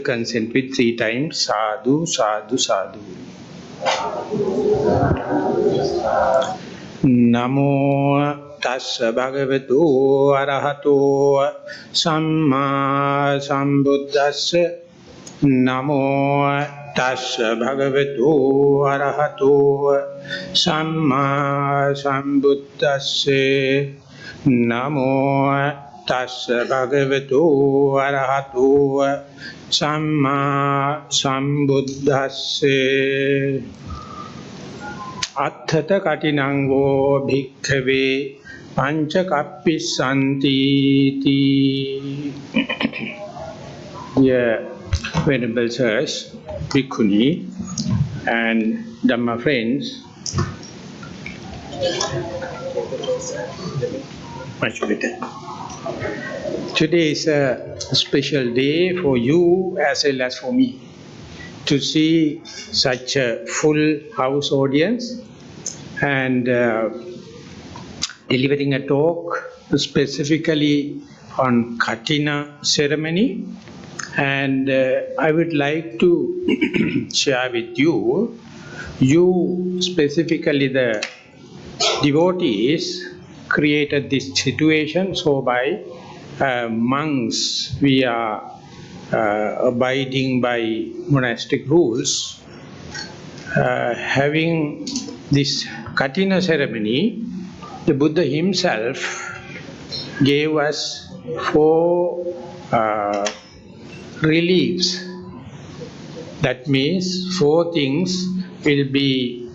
Consent with 3 times sadhu, sadhu, sadhu. Namo tassa bhagavato arahato samma sambuddhassa. Namo tassa bhagavato arahato samma sambuddhassa. Namo tassa bhagavato arahato samma sambuddhassa. Atthata katinango bhikkhave panchakappissanti ti. Dear Venerable Sirs, Bhikkhuni and Dhamma friends, much better. Today is a special day for you as well as for me to see such a full house audience and delivering a talk specifically on Katina ceremony. And I would like to share with you specifically the devotees created this situation, so by monks we are abiding by monastic rules. Having this Katina ceremony, the Buddha himself gave us 4 reliefs. That means 4 things will be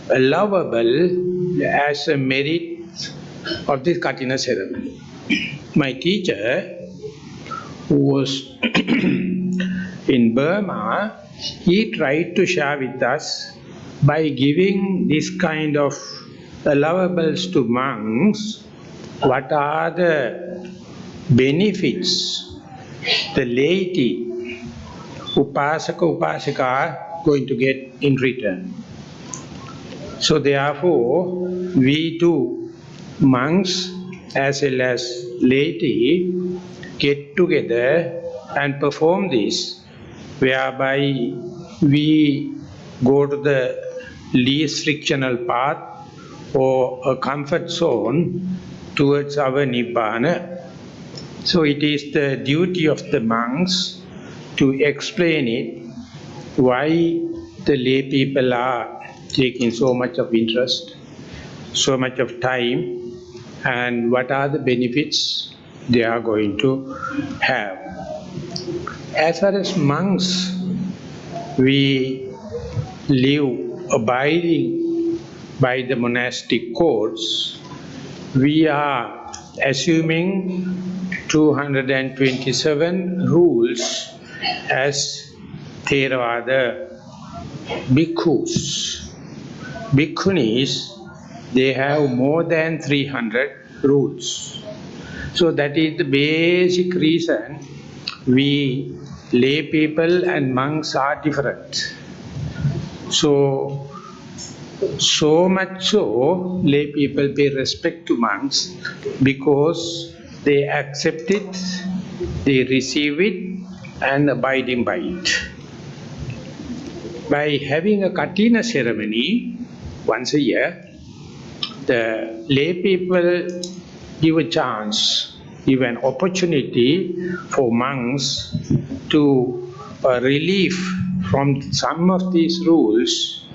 allowable as a merit of this Katina ceremony. My teacher, who was in Burma, he tried to share with us by giving this kind of allowables to monks, what are the benefits the laity, upasaka, upasika are going to get in return. So therefore, we too, monks as well as laity, get together and perform this, whereby we go to the least frictional path or a comfort zone towards our Nibbana. So it is the duty of the monks to explain it, why the lay people are taking so much of interest, so much of time, and what are the benefits they are going to have. As far as monks, we live abiding by the monastic codes, we are assuming 227 rules as Theravada bhikkhus. Bhikkhunis, they have more than 300 rules. So that is the basic reason we lay people and monks are different. So much so, lay people pay respect to monks because they accept it, they receive it and abiding by it. By having a Katina ceremony once a year, the lay people give a chance, give an opportunity for monks to relieve from some of these rules,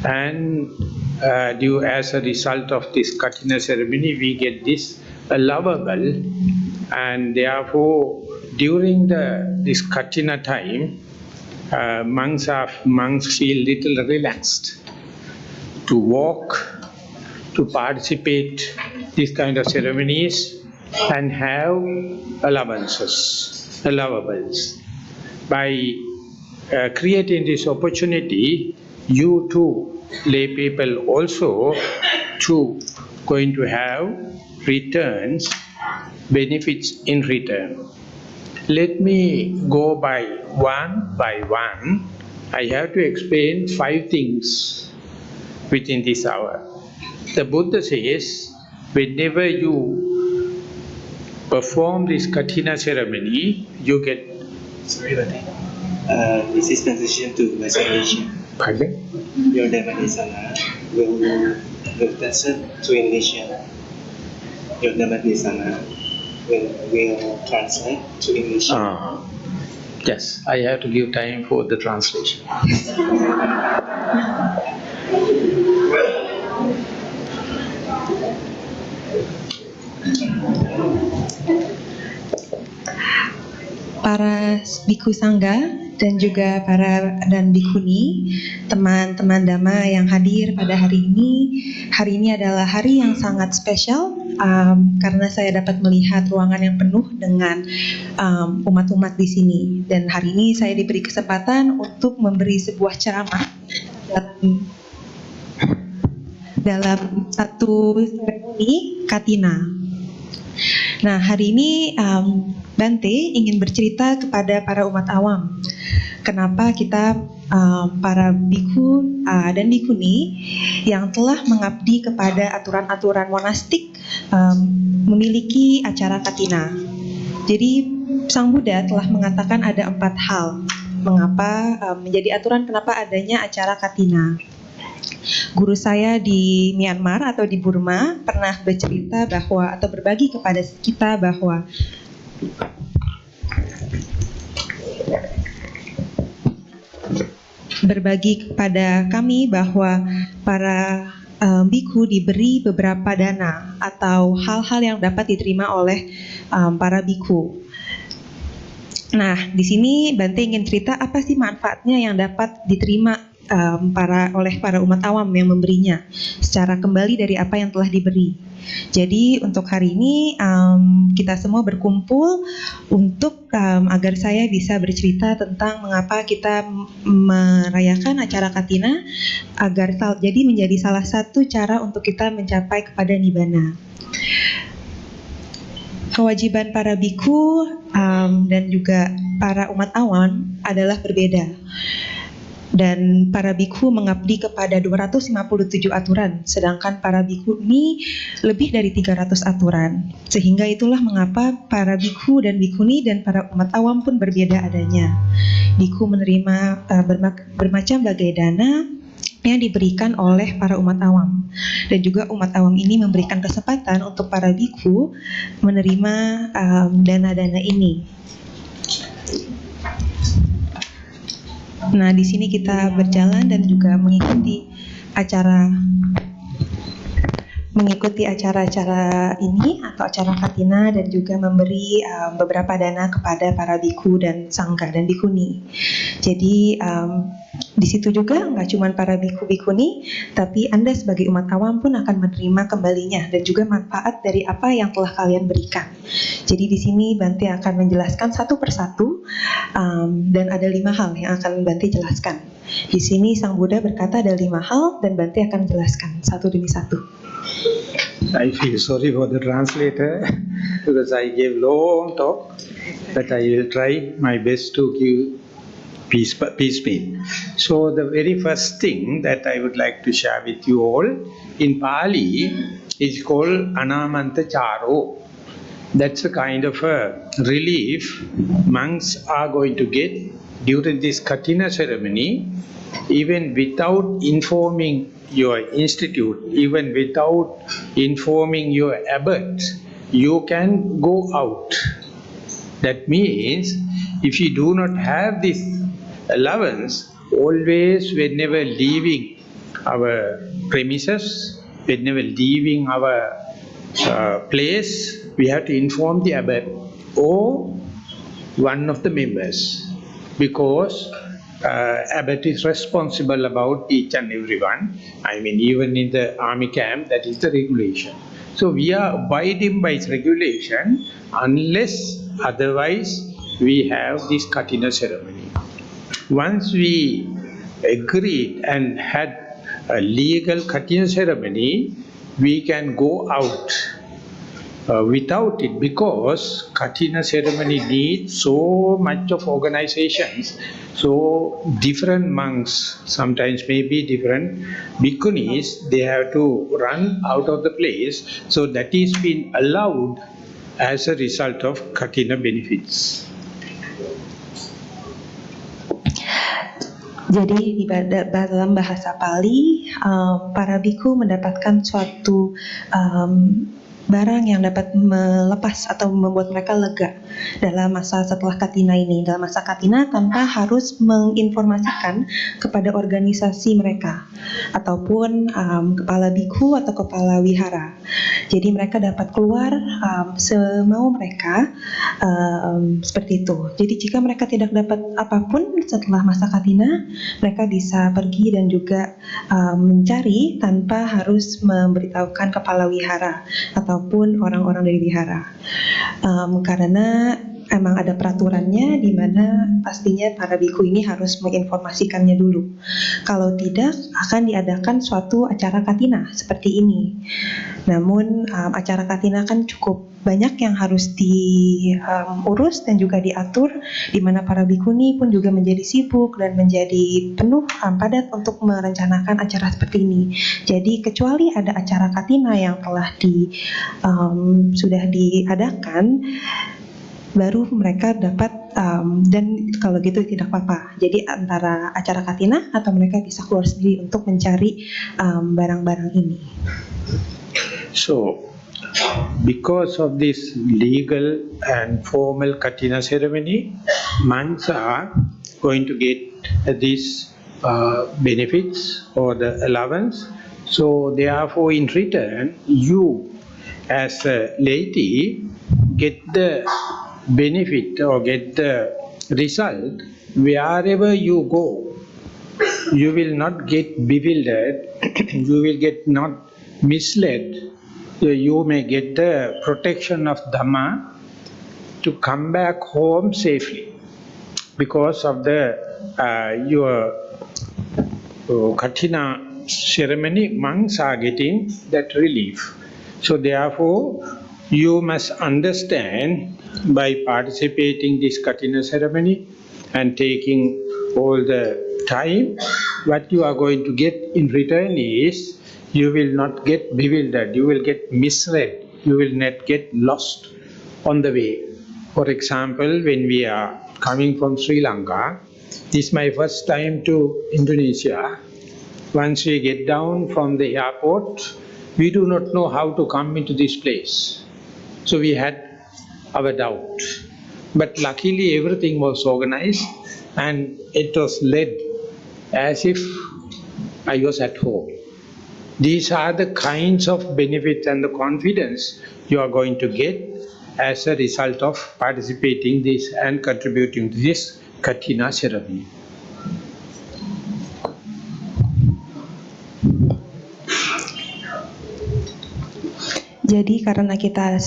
and due as a result of this Katina ceremony we get this allowable, and therefore during this Katina time monks feel little relaxed to walk, to participate these kind of ceremonies and have allowables. By creating this opportunity, you too, lay people also too going to have returns, benefits in return. Let me go by one. I have to explain 5 things within this hour. The Buddha says, whenever you perform this Katina ceremony, you get This is transition to Western Asia. Pardon? Your Dhammatisana will translate to Indonesian. Your Dhammatisana will translate to English. Yes, I have to give time for the translation. Para biku sangga dan juga dan bikuni, teman-teman Dhamma yang hadir pada hari ini adalah hari yang sangat spesial karena saya dapat melihat ruangan yang penuh dengan umat-umat di sini, dan hari ini saya diberi kesempatan untuk memberi sebuah ceramah dalam satu seremoni Katina. Nah, hari ini Bante ingin bercerita kepada para umat awam, kenapa kita para biku dan bikuni yang telah mengabdi kepada aturan-aturan monastik memiliki acara Katina. Jadi Sang Buddha telah mengatakan ada 4 hal mengapa menjadi aturan kenapa adanya acara Katina. Guru saya di Myanmar atau di Burma pernah bercerita bahwa atau berbagi kepada kita bahwa berbagi kepada kami bahwa para biku diberi beberapa dana atau hal-hal yang dapat diterima oleh para biku. Nah, di sini Bante ingin cerita apa sih manfaatnya yang dapat diterima oleh para umat awam yang memberinya secara kembali dari apa yang telah diberi. Jadi untuk hari ini kita semua berkumpul untuk agar saya bisa bercerita tentang mengapa kita merayakan acara Katina agar jadi menjadi salah satu cara untuk kita mencapai kepada Nibbana. Kewajiban para biku dan juga para umat awam adalah berbeda. Dan para biku mengabdi kepada 257 aturan, sedangkan para biku ini lebih dari 300 aturan. Sehingga itulah mengapa para biku dan bikuni dan para umat awam pun berbeda adanya. Biku menerima bermacam bagai dana yang diberikan oleh para umat awam, dan juga umat awam ini memberikan kesempatan untuk para biku menerima dana-dana ini. Nah, di sini kita berjalan dan juga mengikuti acara-acara ini atau acara Katina, dan juga memberi beberapa dana kepada para biku dan sangga dan bikuni. Jadi di situ juga nggak cuma para biku bikuni, tapi Anda sebagai umat awam pun akan menerima kembalinya dan juga manfaat dari apa yang telah kalian berikan. Jadi di sini Bante akan menjelaskan satu persatu dan ada 5 hal yang akan Bante jelaskan. Di sini Sang Buddha berkata ada 5 hal dan Bante akan jelaskan satu demi satu. I feel sorry for the translator because I gave long talk, but I will try my best to give piecemeal. So the very first thing that I would like to share with you all in Pali is called Anamanta Charo. That's a kind of a relief monks are going to get during this Katina ceremony, even without informing your institute, even without informing your abbot, you can go out. That means if you do not have this allowance, always whenever leaving our premises, whenever leaving our place, we have to inform the abbot or one of the members, because abbot is responsible about each and everyone. I mean, even in the army camp, that is the regulation. So we are abiding by its regulation unless otherwise we have this Katina ceremony. Once we agreed and had a legal Katina ceremony, we can go out without it, because Katina ceremony needs so much of organizations. So different monks, sometimes maybe different bhikkhunis, they have to run out of the place. So that is been allowed as a result of Katina benefits. Jadi dalam bahasa Pali, para biku mendapatkan suatu barang yang dapat melepas atau membuat mereka lega dalam masa setelah Katina ini. Dalam masa Katina tanpa harus menginformasikan kepada organisasi mereka ataupun kepala biku atau kepala wihara. Jadi mereka dapat keluar semau mereka, seperti itu. Jadi jika mereka tidak dapat apapun setelah masa Katina, mereka bisa pergi dan juga mencari tanpa harus memberitahukan kepala wihara ataupun orang-orang dari wihara, karena emang ada peraturannya di mana pastinya para biku ini harus menginformasikannya dulu. Kalau tidak, akan diadakan suatu acara Katina seperti ini. Namun acara Katina kan cukup banyak yang harus diurus dan juga diatur, di mana para bikuni pun juga menjadi sibuk dan menjadi penuh padat untuk merencanakan acara seperti ini. Jadi kecuali ada acara Katina yang telah sudah diadakan, baru mereka dapat, dan kalau gitu tidak apa-apa. Jadi antara acara Katina atau mereka bisa keluar sendiri untuk mencari barang-barang ini. So, because of this legal and formal Katina ceremony, monks are going to get these benefits or the allowance. So, therefore, in return, you as a laity get the benefit or get the result wherever you go. You will not get bewildered, you will get not misled. You may get the protection of Dhamma to come back home safely because of the your Katina ceremony. Monks are getting that relief. So therefore, you must understand, by participating this Katina ceremony and taking all the time, what you are going to get in return is you will not get bewildered, you will get misled, you will not get lost on the way. For example, when we are coming from Sri Lanka, this is my first time to Indonesia. Once we get down from the airport, we do not know how to come into this place. So we had our doubt. But luckily everything was organized and it was led as if I was at home. These are the kinds of benefits and the confidence you are going to get as a result of participating this and contributing to this Katina ceremony. Jadi karena kita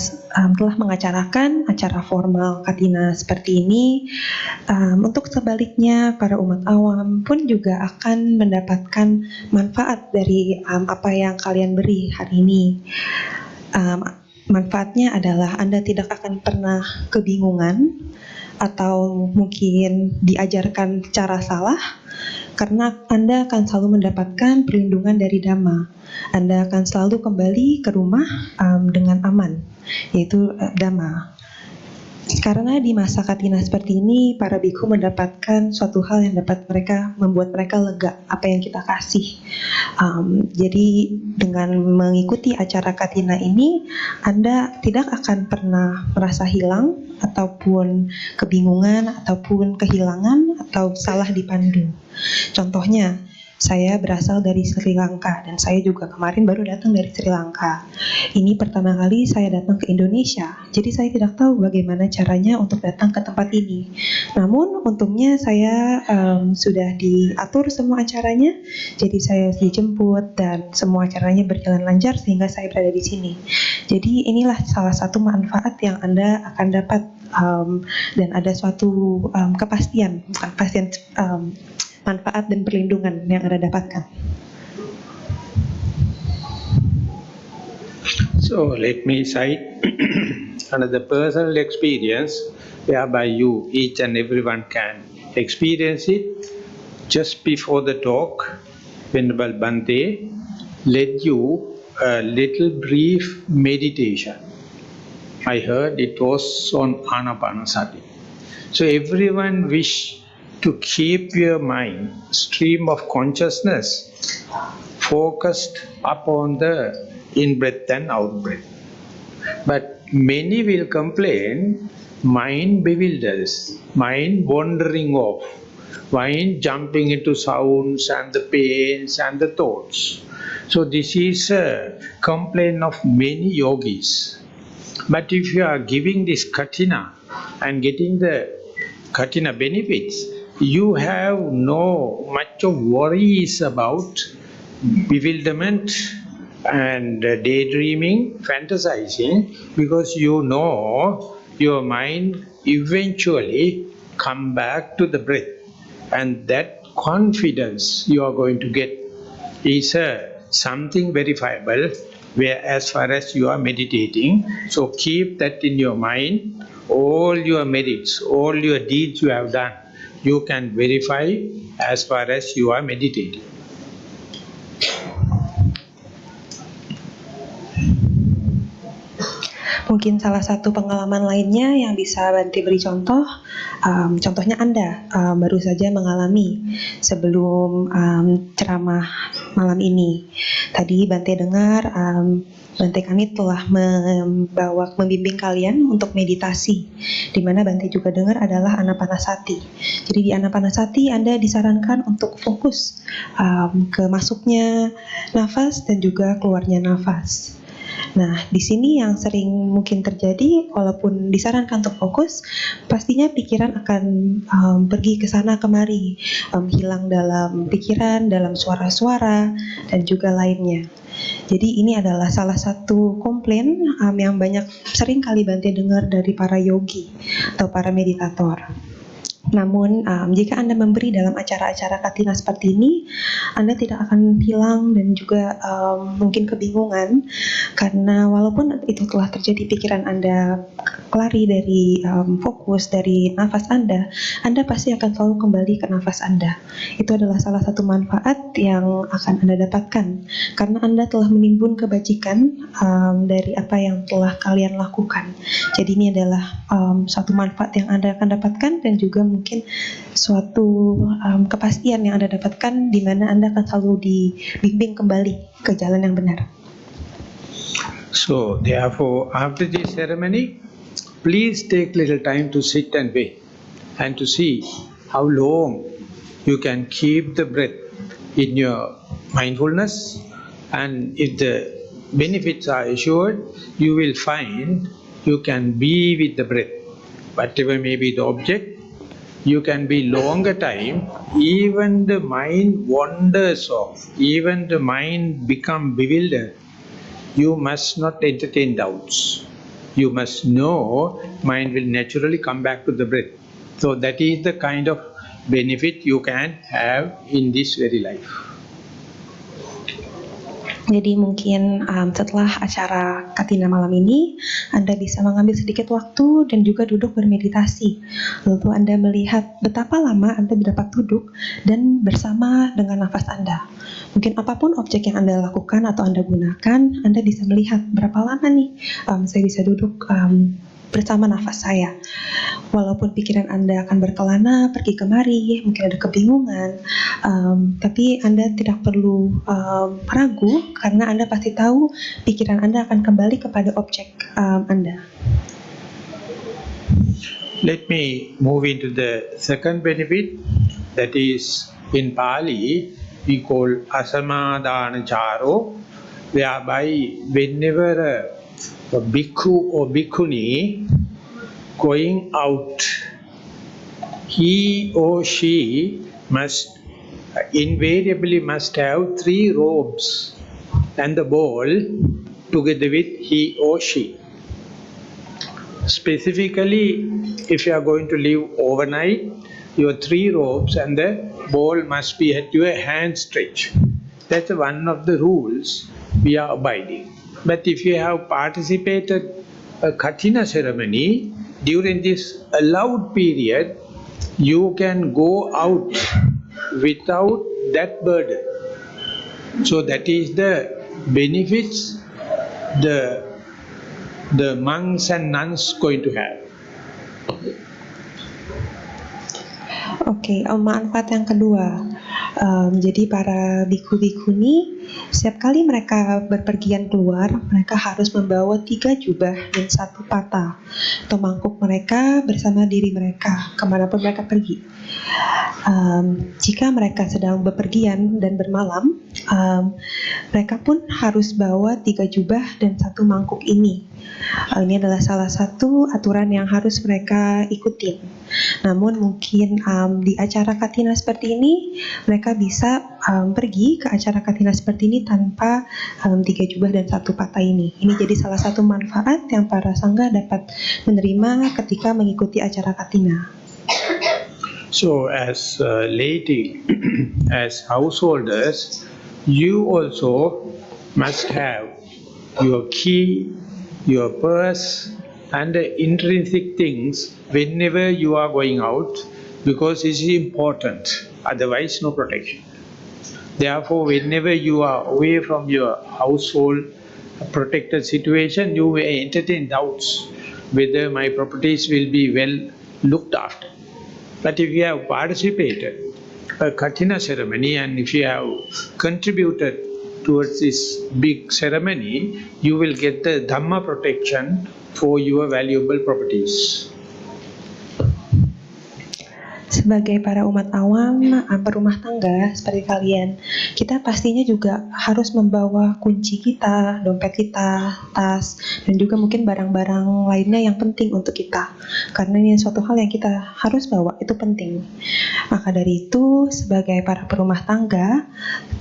telah mengacarakan acara formal Katina seperti ini, untuk sebaliknya para umat awam pun juga akan mendapatkan manfaat dari apa yang kalian beri hari ini. Manfaatnya adalah Anda tidak akan pernah kebingungan atau mungkin diajarkan cara salah, karena Anda akan selalu mendapatkan perlindungan dari Dhamma. Anda akan selalu kembali ke rumah dengan aman, yaitu Dhamma. Karena di masa Katina seperti ini, para biku mendapatkan suatu hal yang dapat membuat mereka lega, apa yang kita kasih. Jadi dengan mengikuti acara Katina ini, Anda tidak akan pernah merasa hilang, ataupun kebingungan, ataupun kehilangan, atau salah dipandu. Contohnya, saya berasal dari Sri Lanka dan saya juga kemarin baru datang dari Sri Lanka. Ini pertama kali saya datang ke Indonesia, jadi saya tidak tahu bagaimana caranya untuk datang ke tempat ini. Namun untungnya saya sudah diatur semua acaranya, jadi saya dijemput dan semua acaranya berjalan lancar sehingga saya berada di sini. Jadi inilah salah satu manfaat yang Anda akan dapat, dan ada suatu kepastian, bukan kepastian, manfaat dan perlindungan yang Anda dapatkan. So let me cite another personal experience whereby you, each and everyone can experience it. Just before the talk, Venerable Bhante led you a little brief meditation. I heard it was on Anapanasati. So everyone wish to keep your mind, stream of consciousness, focused upon the in-breath and out-breath. But many will complain, mind bewilders, mind wandering off, mind jumping into sounds and the pains and the thoughts. So this is a complaint of many yogis. But if you are giving this katina and getting the katina benefits, you have no much of worries about bewilderment and daydreaming, fantasizing, because you know your mind eventually come back to the breath, and that confidence you are going to get is something verifiable where as far as you are meditating. So keep that in your mind. All your merits, all your deeds you have done, you can verify as far as you are meditating. Mungkin salah satu pengalaman lainnya yang bisa Bante beri contoh, contohnya Anda baru saja mengalami sebelum ceramah malam ini. Tadi Bante dengar Bante kami telah membimbing kalian untuk meditasi, di mana Bante juga dengar adalah Anapanasati. Jadi di Anapanasati Anda disarankan untuk fokus ke masuknya nafas dan juga keluarnya nafas. Nah, di sini yang sering mungkin terjadi, walaupun disarankan untuk fokus, pastinya pikiran akan pergi ke sana kemari, hilang dalam pikiran, dalam suara-suara, dan juga lainnya. Jadi ini adalah salah satu komplain yang sering kali Bante dengar dari para yogi atau para meditator. Namun jika Anda memberi dalam acara-acara katina seperti ini, Anda tidak akan hilang dan juga mungkin kebingungan, karena walaupun itu telah terjadi pikiran Anda lari dari fokus dari nafas Anda pasti akan selalu kembali ke nafas Anda. Itu adalah salah satu manfaat yang akan Anda dapatkan, karena Anda telah menimbun kebajikan dari apa yang telah kalian lakukan. Jadi ini adalah suatu manfaat yang Anda akan dapatkan, dan juga mungkin suatu kepastian yang Anda dapatkan, di mana Anda akan selalu dibimbing kembali ke jalan yang benar. So therefore, after this ceremony, please take little time to sit and wait, and to see how long you can keep the breath in your mindfulness, and if the benefits are assured, you will find you can be with the breath. Whatever may be the object, you can be longer time, even the mind wanders off, even the mind become bewildered. You must not entertain doubts. You must know mind will naturally come back to the breath. So that is the kind of benefit you can have in this very life. Jadi mungkin setelah acara katina malam ini, Anda bisa mengambil sedikit waktu dan juga duduk bermeditasi. Lalu Anda melihat betapa lama Anda dapat duduk dan bersama dengan nafas Anda. Mungkin apapun objek yang Anda lakukan atau Anda gunakan, Anda bisa melihat berapa lama nih saya bisa duduk bersama nafas saya. Walaupun pikiran Anda akan berkelana, pergi kemari, mungkin ada kebingungan, tapi Anda tidak perlu ragu, karena Anda pasti tahu pikiran Anda akan kembali kepada objek Anda. Let me move into the second benefit, that is in Pali we call asamadana charo, whereby whenever a bhikkhu or bhikkhuni going out, he or she must invariably must have 3 robes and the bowl together with he or she. Specifically, if you are going to live overnight, your 3 robes and the bowl must be at your hand stretch. That's one of the rules we are abiding. But if you have participated a katina ceremony, during this allowed period, you can go out without that burden. So that is the benefits the monks and nuns going to have. Oke, manfaat yang kedua. Jadi para biku-bikuni, setiap kali mereka berpergian keluar, mereka harus membawa 3 jubah dan 1 pata atau mangkuk mereka bersama diri mereka kemanapun mereka pergi. Jika mereka sedang bepergian dan bermalam, mereka pun harus bawa 3 jubah dan 1 mangkuk ini. Ini adalah salah satu aturan yang harus mereka ikutin. Namun mungkin di acara Katina seperti ini, mereka bisa pergi ke acara Katina seperti ini tanpa 3 jubah dan 1 patah ini. Ini jadi salah satu manfaat yang para sangga dapat menerima ketika mengikuti acara Katina. So as lady, as householders, you also must have your key, your purse, and the intrinsic things whenever you are going out, because it is important. Otherwise, no protection. Therefore, whenever you are away from your household protected situation, you may entertain doubts whether my properties will be well looked after. But if you have participated a Katina ceremony and if you have contributed towards this big ceremony, you will get the Dhamma protection for your valuable properties. Sebagai para umat awam, berumah tangga seperti kalian, kita pastinya juga harus membawa kunci kita, dompet kita, tas, dan juga mungkin barang-barang lainnya yang penting untuk kita. Karena ini suatu hal yang kita harus bawa, itu penting. Maka dari itu, sebagai para perumah tangga,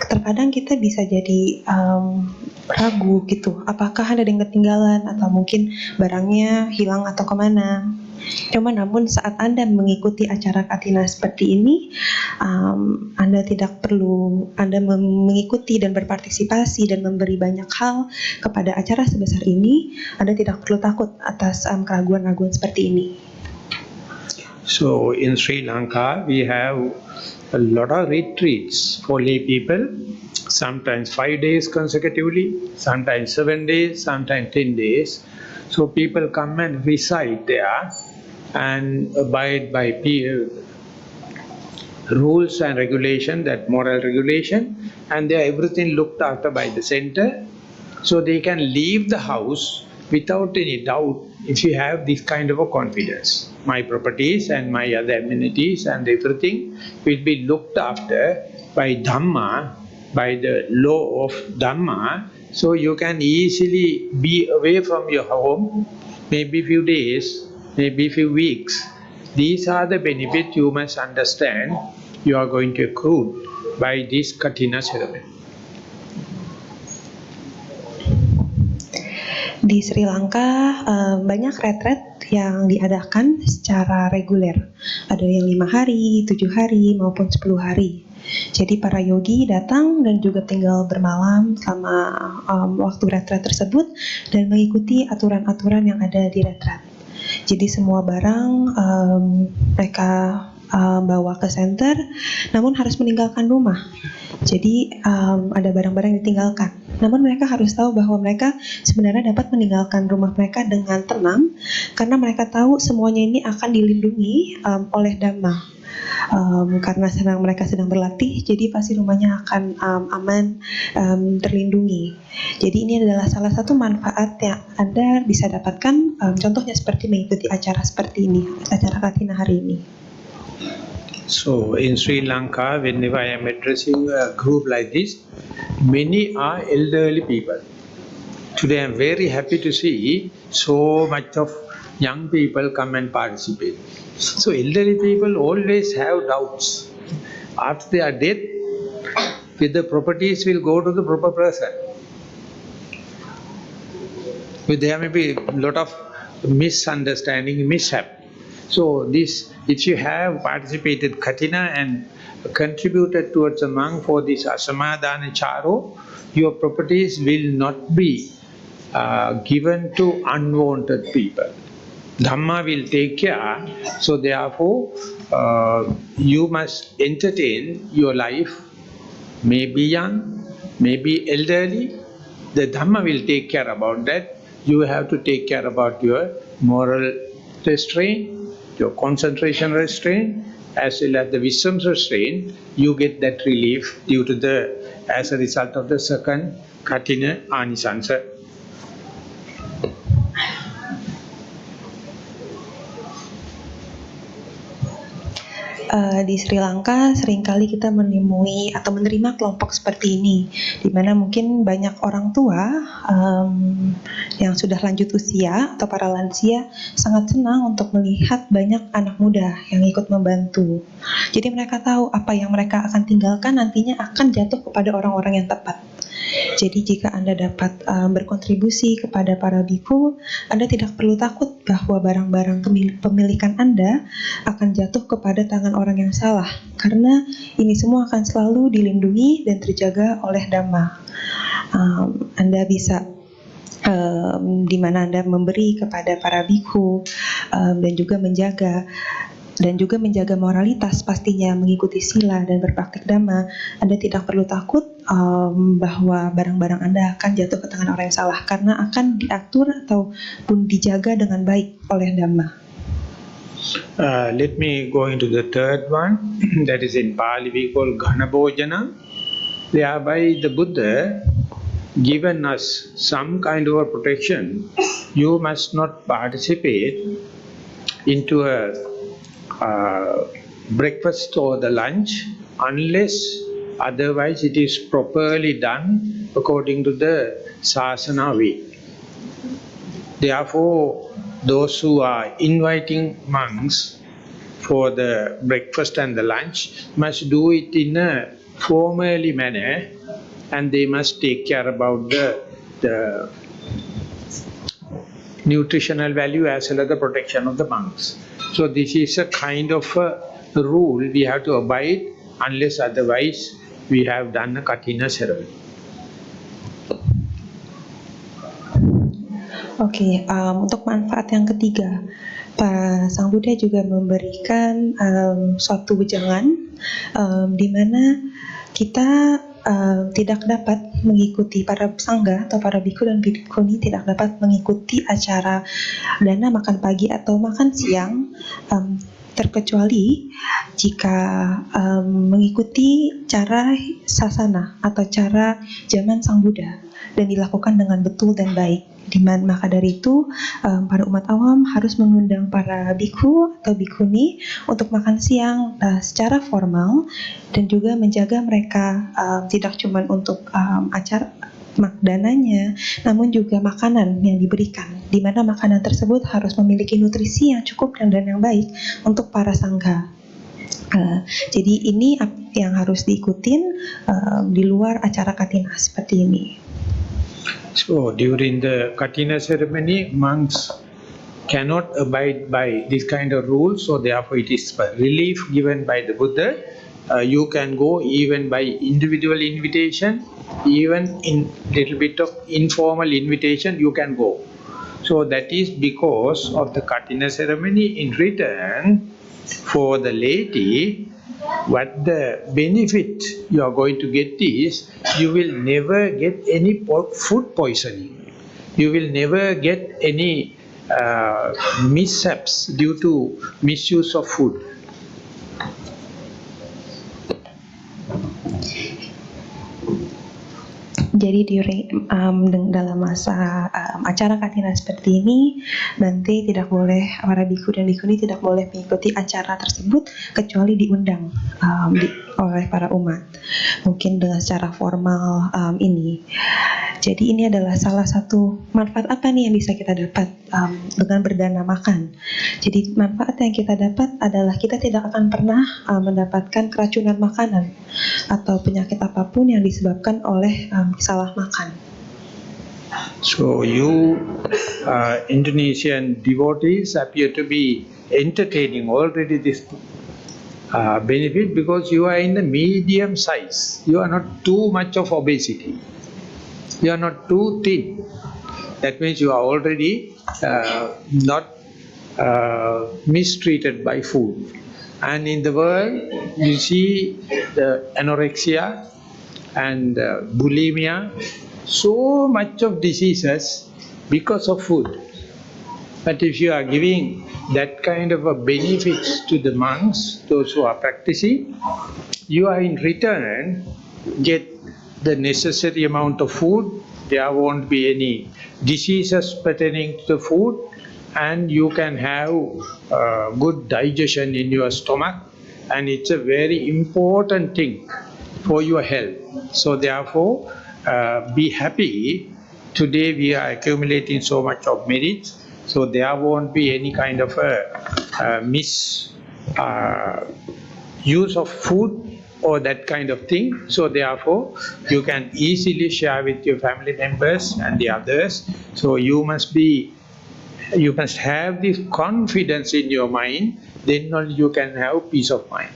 terkadang kita bisa jadi ragu gitu, apakah ada yang ketinggalan atau mungkin barangnya hilang atau kemana. Namun saat Anda mengikuti acara Katina seperti ini, Anda tidak perlu, Anda mengikuti dan berpartisipasi dan memberi banyak hal kepada acara sebesar ini, Anda tidak perlu takut atas keraguan-keraguan seperti ini. So in Sri Lanka, we have a lot of retreats for lay people, sometimes 5 days consecutively, sometimes 7 days, sometimes 10 days. So people come and reside there and abide by rules and regulation, that moral regulation, and they are everything looked after by the center. So they can leave the house without any doubt if you have this kind of a confidence. My properties and my other amenities and everything will be looked after by Dhamma, by the law of Dhamma. So you can easily be away from your home, maybe few days, maybe few weeks. These are the benefits you must understand you are going to accrue by this Katina ceremony. Di Sri Lanka banyak retret yang diadakan secara reguler. Ada yang 5 hari, 7 hari, maupun 10 hari. Jadi para yogi datang dan juga tinggal bermalam selama waktu retret tersebut dan mengikuti aturan-aturan yang ada di retret. Jadi semua barang mereka bawa ke center, namun harus meninggalkan rumah. Jadi ada barang-barang yang ditinggalkan. Namun mereka harus tahu bahwa mereka sebenarnya dapat meninggalkan rumah mereka dengan tenang, karena mereka tahu semuanya ini akan dilindungi oleh Dhamma. Karena mereka sedang berlatih, jadi pasti rumahnya akan aman, terlindungi. Jadi ini adalah salah satu manfaat yang Anda bisa dapatkan, contohnya seperti mengikuti acara seperti ini, acara Katina hari ini. So in Sri Lanka, whenever I am addressing a group like this, many are elderly people. Today I am very happy to see so much of young people come and participate. So elderly people always have doubts. After they are dead, whether properties will go to the proper person. There may be a lot of misunderstanding, mishap. So this, if you have participated Katina and contributed towards a monk for this Asamadana Charo, your properties will not be given to unwanted people. Dhamma will take care, so therefore you must entertain your life, maybe young, maybe elderly. The Dhamma will take care about that. You have to take care about your moral restraint, your concentration restraint, as well as the wisdom restraint, you get that relief due to as a result of the second Katina Anisansa. Di Sri Lanka seringkali kita menemui atau menerima kelompok seperti ini, di mana mungkin banyak orang tua yang sudah lanjut usia atau para lansia sangat senang untuk melihat banyak anak muda yang ikut membantu. Jadi mereka tahu apa yang mereka akan tinggalkan nantinya akan jatuh kepada orang-orang yang tepat. Jadi jika Anda dapat berkontribusi kepada para biku, Anda tidak perlu takut bahwa barang-barang pemilikan Anda akan jatuh kepada tangan orang yang salah, karena ini semua akan selalu dilindungi dan terjaga oleh Dhamma. Anda bisa di mana Anda memberi kepada para biku dan juga menjaga moralitas, pastinya mengikuti sila dan berpraktik Dhamma. Anda tidak perlu takut bahwa barang-barang Anda akan jatuh ke tangan orang yang salah, karena akan diatur ataupun dijaga dengan baik oleh Dhamma. Let me go into the third one. That is in Pali we call Ghana Bhojana. Thereby the Buddha given us some kind of a protection. You must not participate into a breakfast or the lunch unless otherwise it is properly done according to the Sasana way. Therefore, those who are inviting monks for the breakfast and the lunch must do it in a formally manner, and they must take care about the nutritional value as well as the protection of the monks. So this is a kind of a rule we have to abide, unless otherwise we have done a Katina ceremony. Oke, untuk manfaat yang ketiga, Pak Sang Buddha juga memberikan suatu wejangan di mana kita tidak dapat mengikuti para sangga atau para biku dan bikuni tidak dapat mengikuti acara dana makan pagi atau makan siang terkecuali jika mengikuti cara sasana atau cara zaman Sang Buddha dan dilakukan dengan betul dan baik. Maka dari itu para umat awam harus mengundang para biku atau bikuni untuk makan siang secara formal dan juga menjaga mereka tidak cuma untuk acara dananya, namun juga makanan yang diberikan, di mana makanan tersebut harus memiliki nutrisi yang cukup dan yang baik untuk para sangga. Jadi ini yang harus diikutin di luar acara Katina seperti ini. So during the Katina ceremony, monks cannot abide by this kind of rules, so therefore it is a relief given by the Buddha. You can go even by individual invitation, even in little bit of informal invitation you can go. So that is because of the Katina ceremony. In return for the laity, what the benefit you are going to get is, you will never get any food poisoning. You will never get any mishaps due to misuse of food. Jadi dalam masa acara Katina seperti ini, Bante tidak boleh, para biku dan bikuni tidak boleh mengikuti acara tersebut kecuali diundang oleh para umat, mungkin dengan secara formal ini. Jadi ini adalah salah satu manfaat apa nih yang bisa kita dapat dengan berdana makan. Jadi manfaat yang kita dapat adalah kita tidak akan pernah mendapatkan keracunan makanan atau penyakit apapun yang disebabkan oleh salah makan. So you Indonesian devotees appear to be entertaining already this benefit because you are in the medium size. You are not too much of obesity. You are not too thin. That means you are already not mistreated by food. And in the world, you see the anorexia and bulimia, so much of diseases because of food. But if you are giving that kind of a benefits to the monks, those who are practicing, you are in return get the necessary amount of food. There won't be any diseases pertaining to the food, and you can have good digestion in your stomach, and it's a very important thing for your health. So therefore, be happy. Today we are accumulating so much of merit, so there won't be any kind of a use of food or that kind of thing. So therefore, you can easily share with your family members and the others. So you must have this confidence in your mind, then only you can have peace of mind.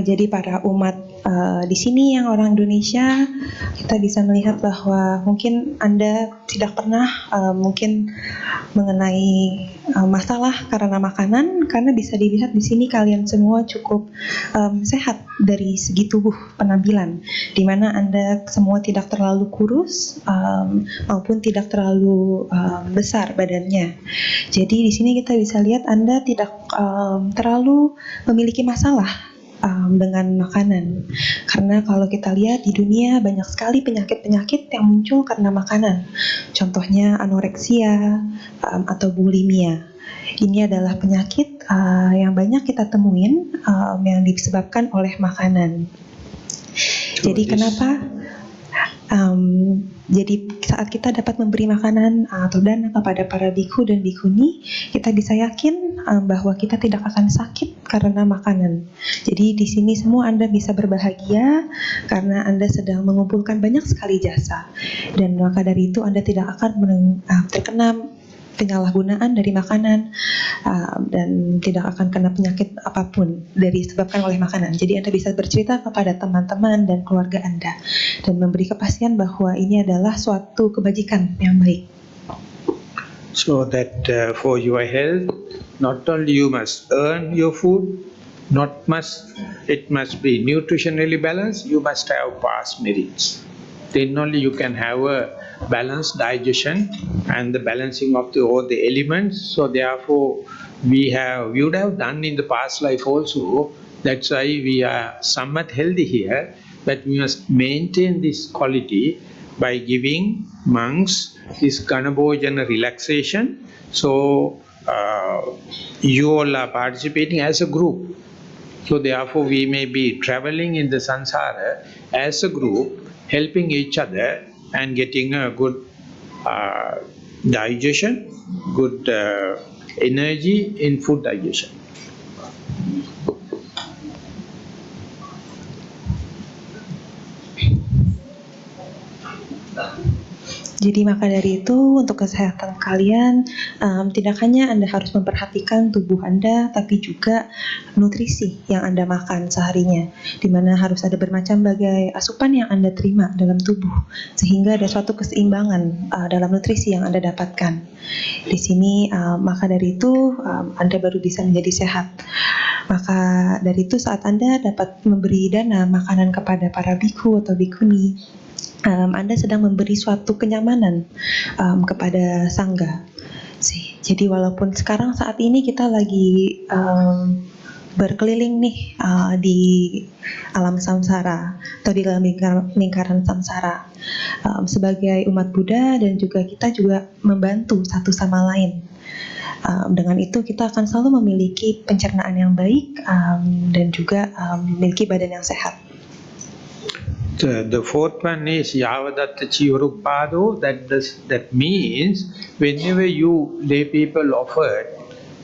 Jadi para umat di sini yang orang Indonesia, kita bisa melihat bahwa mungkin Anda tidak pernah mungkin mengenai masalah karena makanan, karena bisa dilihat di sini kalian semua cukup sehat dari segi tubuh penampilan, di mana Anda semua tidak terlalu kurus maupun tidak terlalu besar badannya. Jadi di sini kita bisa lihat Anda tidak terlalu memiliki masalah dengan makanan, karena kalau kita lihat di dunia banyak sekali penyakit-penyakit yang muncul karena makanan. Contohnya anoreksia atau bulimia. Ini adalah penyakit yang banyak kita temuin yang disebabkan oleh makanan. Jadi kenapa? Jadi saat kita dapat memberi makanan atau dana kepada para bikhu dan bikuni, kita bisa yakin bahwa kita tidak akan sakit karena makanan. Jadi di sini semua Anda bisa berbahagia karena Anda sedang mengumpulkan banyak sekali jasa, dan maka dari itu Anda tidak akan terkena penyalahgunaan dari makanan dan tidak akan kena penyakit apapun dari disebabkan oleh makanan. Jadi Anda bisa bercerita kepada teman-teman dan keluarga Anda dan memberi kepastian bahwa ini adalah suatu kebajikan yang baik. So that for your health, not only you must earn your food, it must be nutritionally balanced, you must have past merits. Then only you can have a balanced digestion and the balancing of all the elements. So therefore, we would have done in the past life also. That's why we are somewhat healthy here. But we must maintain this quality by giving monks this Ganabhojana relaxation. So you all are participating as a group. So therefore, we may be traveling in the samsara as a group, helping each other and getting a good digestion, good energy in food digestion. Jadi maka dari itu untuk kesehatan kalian tidak hanya Anda harus memperhatikan tubuh Anda, tapi juga nutrisi yang Anda makan seharinya, di mana harus ada bermacam bagai asupan yang Anda terima dalam tubuh, sehingga ada suatu keseimbangan dalam nutrisi yang Anda dapatkan. Di sini maka dari itu Anda baru bisa menjadi sehat. Maka dari itu saat Anda dapat memberi dana makanan kepada para bikhu atau bikuni, Anda sedang memberi suatu kenyamanan kepada sangga. Jadi walaupun sekarang saat ini kita lagi berkeliling nih di alam samsara atau di dalam lingkaran samsara sebagai umat Buddha, dan juga kita juga membantu satu sama lain. Dengan itu kita akan selalu memiliki pencernaan yang baik dan juga memiliki badan yang sehat. The fourth one is Yavadatta Chivarupado. That means whenever you lay people offered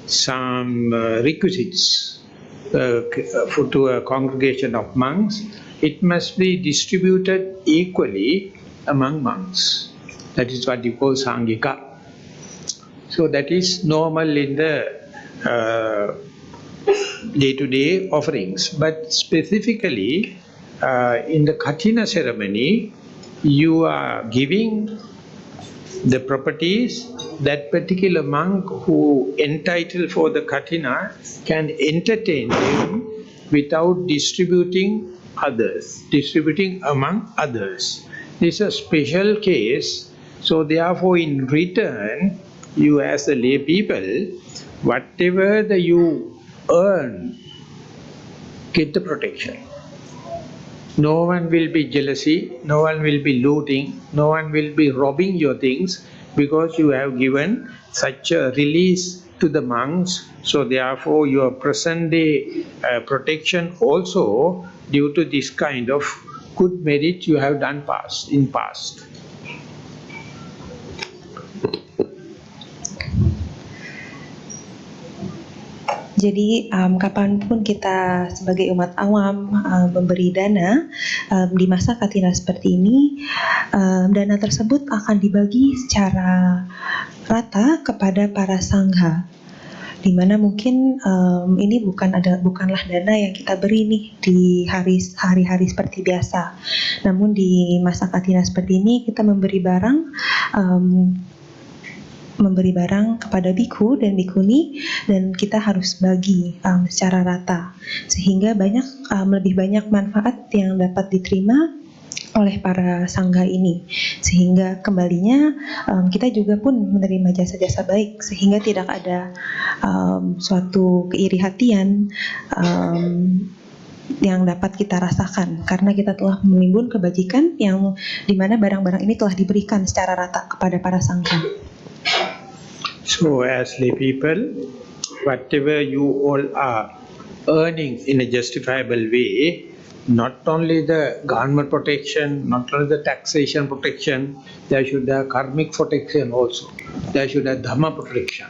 some requisites to a congregation of monks, it must be distributed equally among monks. That is what you call Sangika. So that is normal in the day-to-day offerings. But specifically, in the Kathina ceremony, you are giving the properties that particular monk who entitled for the Kathina can entertain them without distributing others, distributing among others. This is a special case, so therefore in return, you as the lay people, whatever you earn, get the protection. No one will be jealousy, no one will be looting, no one will be robbing your things, because you have given such a release to the monks. So therefore your present day protection also due to this kind of good merit you have done in past. Jadi kapanpun kita sebagai umat awam memberi dana di masa katina seperti ini, dana tersebut akan dibagi secara rata kepada para sangha. Di mana mungkin ini bukanlah dana yang kita beri nih di hari-hari seperti biasa. Namun di masa katina seperti ini kita memberi barang kepada biku dan bikuni, dan kita harus bagi secara rata sehingga lebih banyak manfaat yang dapat diterima oleh para sangha ini, sehingga kembalinya kita juga pun menerima jasa-jasa baik, sehingga tidak ada suatu keiri hatian yang dapat kita rasakan karena kita telah menimbun kebajikan yang dimana barang-barang ini telah diberikan secara rata kepada para sangha. So as lay people, whatever you all are earning in a justifiable way, not only the government protection, not only the taxation protection, there should have karmic protection also. There should have dhamma protection.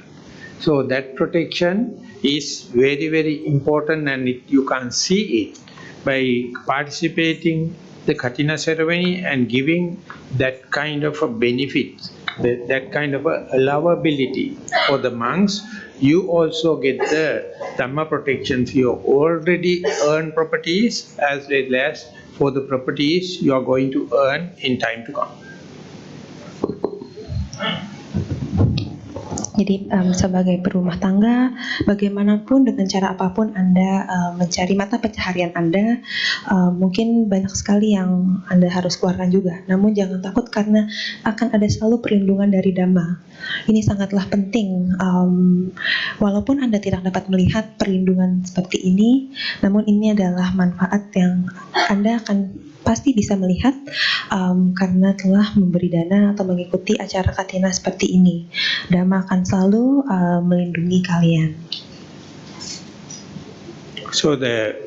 So that protection is very, very important, and you can see it by participating the Katina ceremony and giving that kind of a benefit, that kind of a allowability for the monks. You also get the Dhamma protection for your already earned properties as well as for the properties you are going to earn in time to come. Jadi sebagai berumah tangga, bagaimanapun dengan cara apapun Anda mencari mata pencaharian Anda, mungkin banyak sekali yang Anda harus keluarkan juga. Namun jangan takut karena akan ada selalu perlindungan dari Dhamma. Ini sangatlah penting. Walaupun Anda tidak dapat melihat perlindungan seperti ini, namun ini adalah manfaat yang Anda akan pasti bisa melihat karena telah memberi dana atau mengikuti acara katina seperti ini. Dhamma akan selalu melindungi kalian. So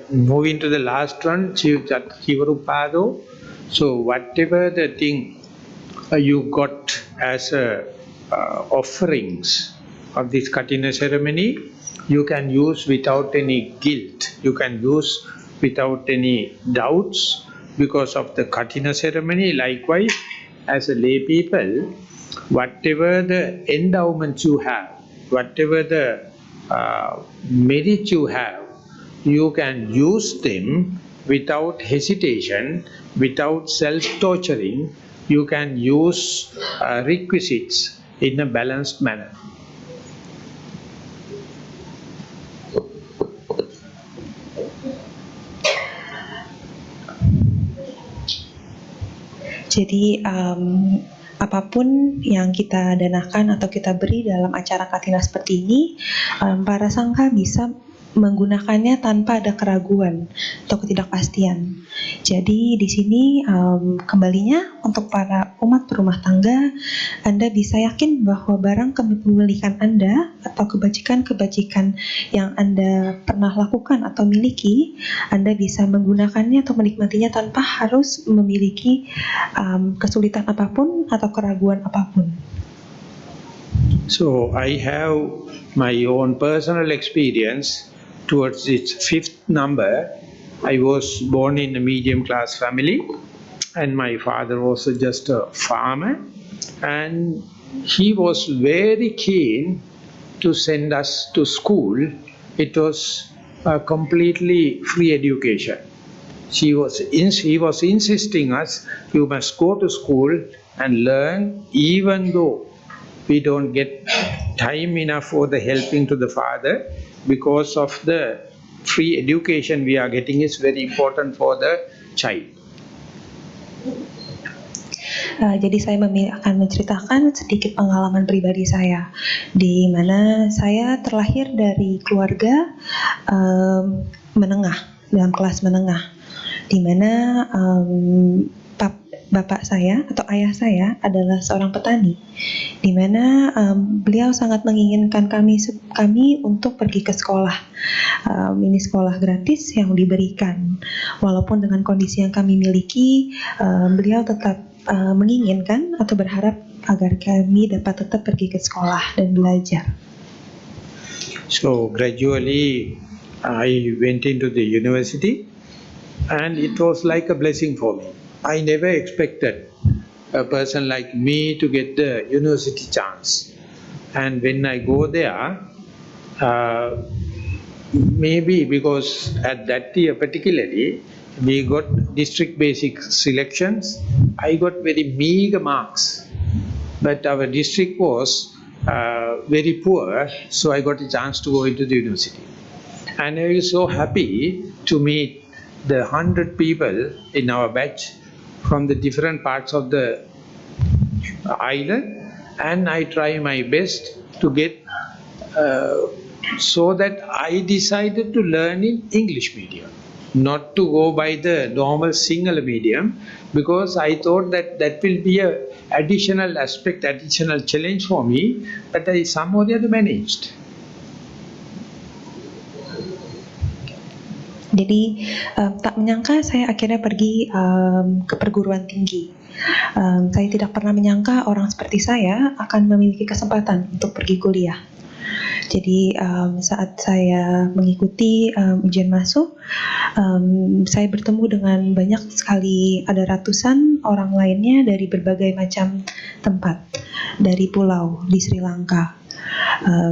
moving to the last one, Jivarupado. So whatever the thing you got as offerings of this Katina ceremony, you can use without any guilt. You can use without any doubts because of the Katina ceremony. Likewise, as a lay people, whatever the endowments you have, whatever the merit you have, you can use them without hesitation, without self-torturing. You can use requisites in a balanced manner. Jadi apapun yang kita danakan atau kita beri dalam acara katina seperti ini, para sangha bisa menggunakannya tanpa ada keraguan atau ketidakpastian. Jadi di sini kembalinya untuk para umat berumah tangga, Anda bisa yakin bahwa barang kepemilikan Anda atau kebajikan-kebajikan yang Anda pernah lakukan atau miliki, Anda bisa menggunakannya atau menikmatinya tanpa harus memiliki kesulitan apapun atau keraguan apapun. So I have my own personal experience towards its fifth number. I was born in a medium class family, and my father was just a farmer, and he was very keen to send us to school. It was a completely free education. He was insisting us, you must go to school and learn, even though we don't get time enough for the helping to the father because of the free education we are getting is very important for the child. Jadi saya akan menceritakan sedikit pengalaman pribadi saya, di mana saya terlahir dari keluarga menengah, dalam kelas menengah, di mana bapak saya atau ayah saya adalah seorang petani, di mana beliau sangat menginginkan kami untuk pergi ke sekolah. Ini sekolah gratis yang diberikan, walaupun dengan kondisi yang kami miliki, beliau tetap menginginkan atau berharap agar kami dapat tetap pergi ke sekolah dan belajar. So gradually I went into the university and it was like a blessing for me. I never expected a person like me to get the university chance. And when I go there, maybe because at that year particularly, we got district basic selections. I got very meager marks, but our district was very poor, so I got a chance to go into the university. And I was so happy to meet the 100 people in our batch from the different parts of the island, and I try my best to get so that I decided to learn in English medium, not to go by the normal Sinhala medium, because I thought that that will be a additional aspect, additional challenge for me, but I somehow the other managed. Jadi tak menyangka saya akhirnya pergi ke perguruan tinggi. Saya tidak pernah menyangka orang seperti saya akan memiliki kesempatan untuk pergi kuliah. Jadi saat saya mengikuti ujian masuk, saya bertemu dengan banyak sekali, ada ratusan orang lainnya dari berbagai macam tempat, dari pulau di Sri Lanka.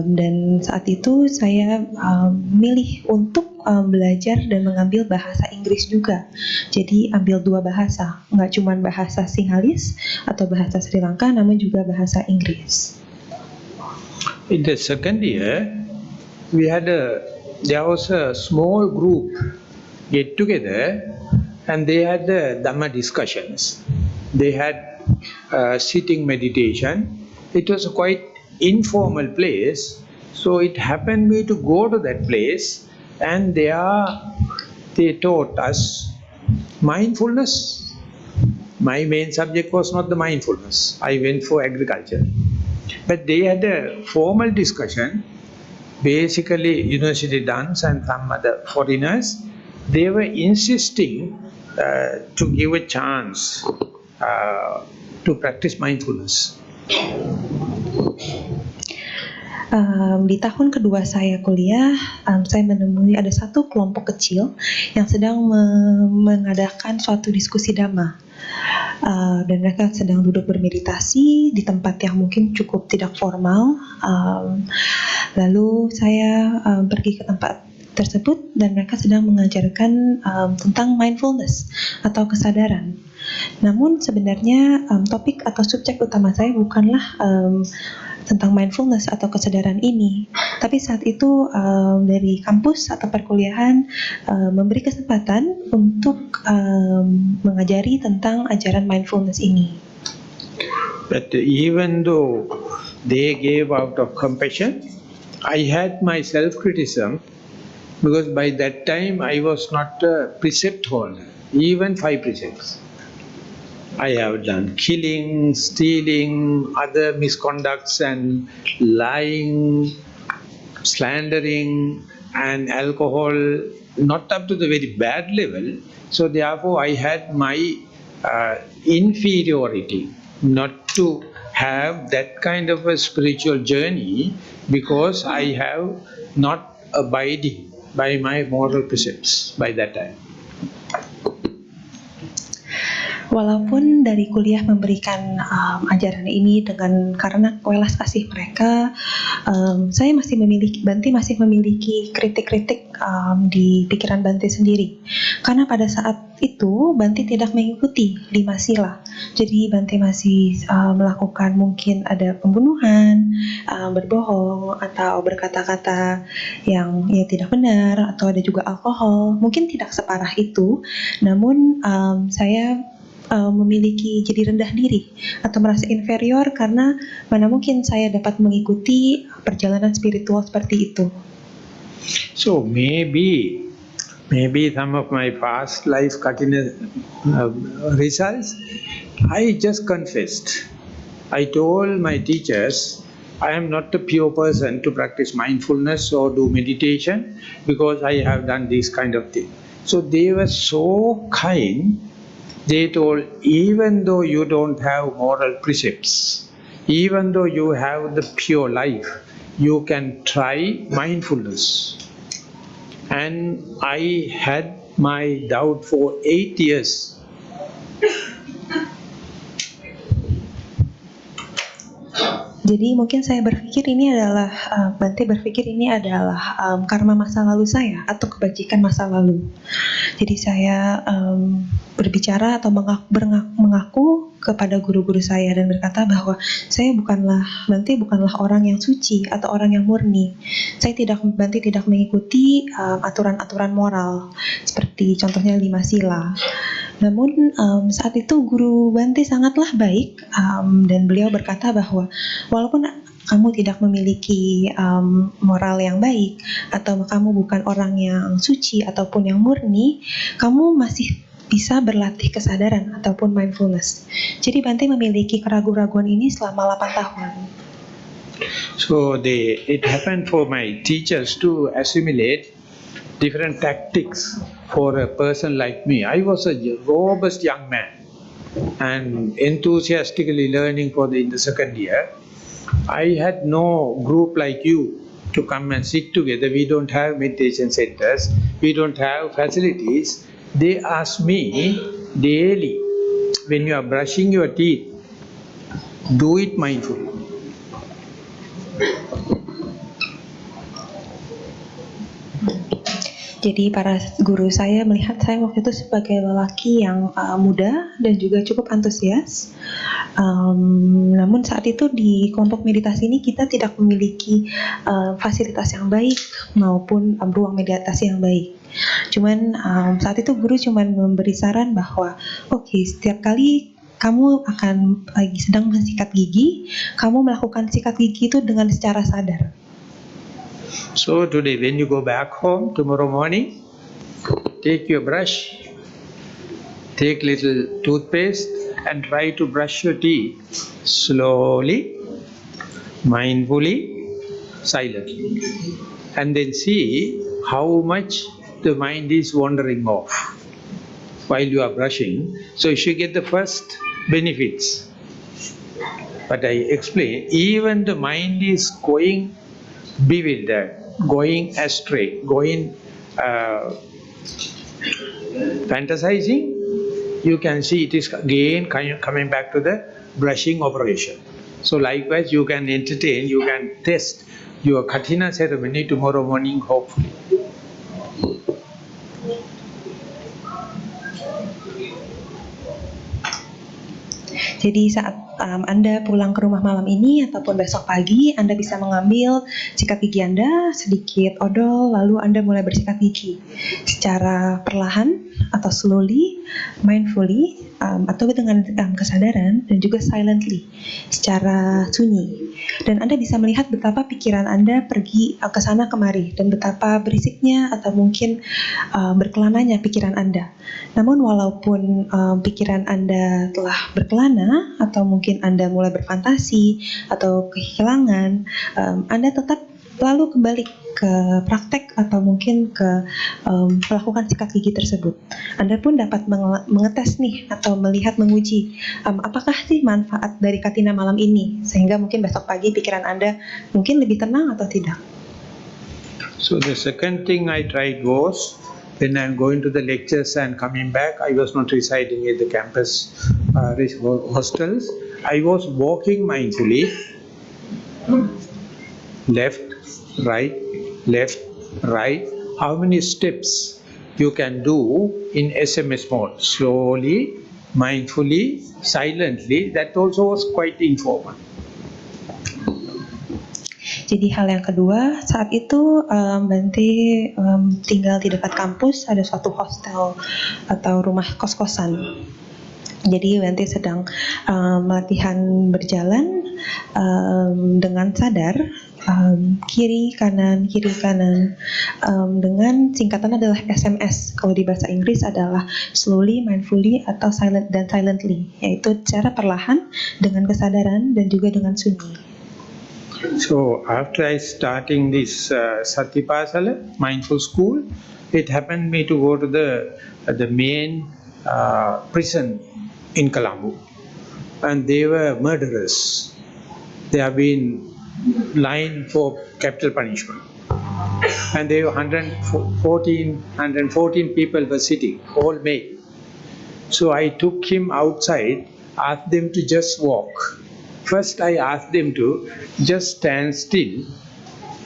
Dan saat itu saya memilih untuk belajar dan mengambil bahasa Inggris juga. Jadi ambil dua bahasa, nggak cuma bahasa Sinhalese atau bahasa Sri Lanka, namun juga bahasa Inggris. In the second year, there was a small group get together, and they had the Dhamma discussions. They had sitting meditation. It was a quite informal place, so it happened me to go to that place, and there they taught us mindfulness. My main subject was not the mindfulness. I went for agriculture. But they had a formal discussion, basically university duns and some other foreigners. They were insisting to give a chance to practice mindfulness. Di tahun kedua saya kuliah, saya menemui ada satu kelompok kecil yang sedang mengadakan suatu diskusi dhamma. Dan mereka sedang duduk bermeditasi di tempat yang mungkin cukup tidak formal. Lalu saya pergi ke tempat tersebut dan mereka sedang mengajarkan tentang mindfulness atau kesadaran. Namun sebenarnya topik atau subjek utama saya bukanlah tentang mindfulness atau kesadaran ini, tapi saat itu dari kampus atau perkuliahan memberi kesempatan untuk mengajari tentang ajaran mindfulness ini. But even though they gave out of compassion, I had my self-criticism, because by that time I was not a precept holder, even 5 precepts. I have done killing, stealing, other misconducts and lying, slandering and alcohol, not up to the very bad level. So therefore I had my inferiority not to have that kind of a spiritual journey, because I have not abiding by my moral precepts by that time. Walaupun dari kuliah memberikan ajaran ini dengan karena welas kasih mereka, saya masih memiliki, Bante masih memiliki kritik-kritik di pikiran Bante sendiri. Karena pada saat itu Bante tidak mengikuti 5 sila. Jadi Bante masih melakukan mungkin ada pembunuhan, berbohong atau berkata-kata yang ya tidak benar, atau ada juga alkohol. Mungkin tidak separah itu, namun saya memiliki jadi rendah diri atau merasa inferior karena mana mungkin saya dapat mengikuti perjalanan spiritual seperti itu. So maybe some of my past life Katina results, I just confessed. I told my teachers, I am not the pure person to practice mindfulness or do meditation because I have done this kind of thing. So they were so kind. They told, even though you don't have moral precepts, even though you have the pure life, you can try mindfulness. And I had my doubt for 8 years. Jadi mungkin saya berpikir ini adalah, Bante berpikir ini adalah karma masa lalu saya atau kebajikan masa lalu. Jadi saya berbicara atau mengaku kepada guru-guru saya dan berkata bahwa saya Bante bukanlah orang yang suci atau orang yang murni. Bante tidak mengikuti aturan-aturan moral seperti contohnya 5 sila. Namun saat itu guru Bante sangatlah baik dan beliau berkata bahwa walaupun kamu tidak memiliki moral yang baik atau kamu bukan orang yang suci ataupun yang murni, kamu masih bisa berlatih kesadaran ataupun mindfulness. Jadi Bante memiliki keraguan-raguan ini selama 8 tahun. So it happened for my teachers to assimilate different tactics for a person like me. I was a robust young man and enthusiastically learning in the second year. I had no group like you to come and sit together. We don't have meditation centers. We don't have facilities. They ask me daily, when you are brushing your teeth, do it mindfully. Jadi para guru saya melihat saya waktu itu sebagai lelaki yang muda dan juga cukup antusias. Namun saat itu di kelompok meditasi ini kita tidak memiliki fasilitas yang baik maupun ruang meditasi yang baik. Cuman saat itu guru cuman memberi saran bahwa oke, setiap kali kamu akan lagi sedang mensikat gigi, kamu melakukan sikat gigi itu dengan secara sadar. So today when you go back home tomorrow morning, take your brush, take little toothpaste and try to brush your teeth slowly, mindfully, silently, and then see how much the mind is wandering off while you are brushing. So you should get the first benefits. But I explain, even the mind is going bewildered, going astray, going fantasizing, you can see it is again coming back to the brushing operation. So likewise you can entertain, you can test your Kathina ceremony tomorrow morning hopefully. Jadi saat Anda pulang ke rumah malam ini ataupun besok pagi, Anda bisa mengambil sikat gigi Anda, sedikit odol, lalu Anda mulai bersikat gigi secara perlahan atau slowly, mindfully, atau dengan kesadaran dan juga silently, secara sunyi. Dan Anda bisa melihat betapa pikiran Anda pergi ke sana kemari dan betapa berisiknya atau mungkin berkelananya pikiran Anda. Namun walaupun pikiran Anda telah berkelana atau mungkin Anda mulai berfantasi atau kehilangan, Anda tetap lalu kembali ke praktek atau mungkin ke melakukan sikat gigi tersebut. Anda pun dapat mengetes nih atau melihat, menguji apakah sih manfaat dari Kathina malam ini, sehingga mungkin besok pagi pikiran Anda mungkin lebih tenang atau tidak. So the second thing I tried was when I'm going to the lectures and coming back, I was not residing at the campus hostels. I was walking mindfully, left, right, right. How many steps you can do in SMS mode? Slowly, mindfully, silently. That also was quite informal. Jadi hal yang kedua, saat itu Bante tinggal di dekat kampus, ada suatu hostel atau rumah kos-kosan. Jadi Bante sedang latihan berjalan dengan sadar, kiri kanan dengan singkatan adalah SMS. Kalau di bahasa Inggris adalah slowly, mindfully atau silently, yaitu cara perlahan dengan kesadaran dan juga dengan sunyi. So after I starting this Satipasala mindful school, it happened me to go to the main prison in Colombo, and they were murderers. They have been lined for capital punishment, and they were 114 people were sitting, all male. So I took him outside, asked them to just walk. First I asked them to just stand still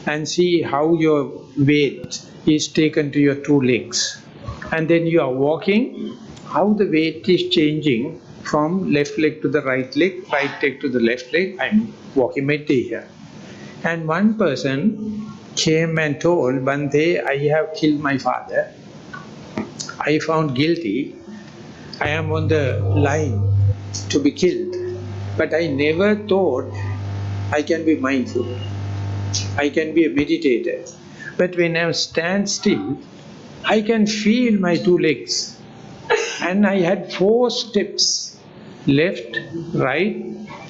and see how your weight is taken to your two legs. And then you are walking, how the weight is changing from left leg to the right leg to the left leg. I'm walking my day here. And one person came and told, Bante, I have killed my father. I found guilty. I am on the line to be killed. But I never thought I can be mindful. I can be a meditator. But when I stand still, I can feel my two legs. And I had 4 steps. Left, right,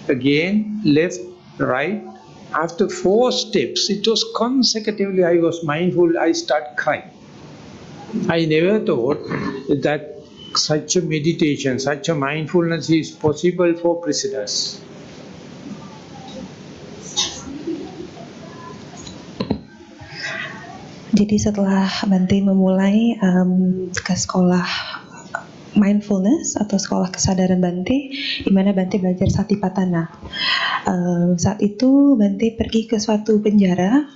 again, left, right. After 4 steps, it was consecutively, I was mindful, I start crying. I never thought that such a meditation, such a mindfulness is possible for prisoners. Jadi setelah Bante memulai ke sekolah mindfulness atau sekolah kesadaran Bante, di mana Bante belajar Satipatthana. Saat itu Bante pergi ke suatu penjara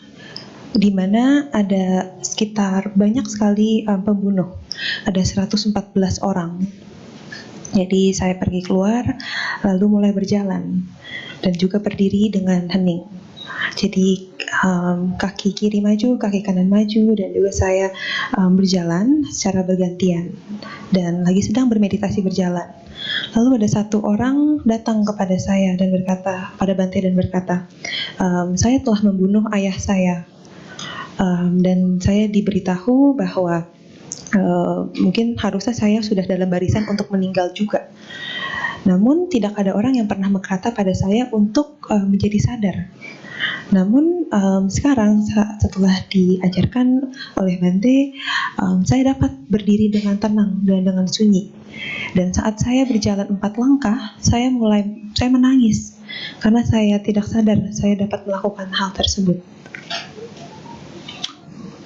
di mana ada sekitar banyak sekali pembunuh, ada 114 orang. Jadi saya pergi keluar, lalu mulai berjalan dan juga berdiri dengan hening. Jadi kaki kiri maju, kaki kanan maju, dan juga saya berjalan secara bergantian dan lagi sedang bermeditasi berjalan. Lalu ada satu orang datang kepada saya dan berkata, pada Bante dan berkata, saya telah membunuh ayah saya. Dan saya diberitahu bahwa mungkin harusnya saya sudah dalam barisan untuk meninggal juga. Namun tidak ada orang yang pernah berkata pada saya untuk menjadi sadar. Namun sekarang setelah diajarkan oleh Bante, saya dapat berdiri dengan tenang dan dengan sunyi. Dan saat saya berjalan 4 langkah, saya menangis karena saya tidak sadar saya dapat melakukan hal tersebut.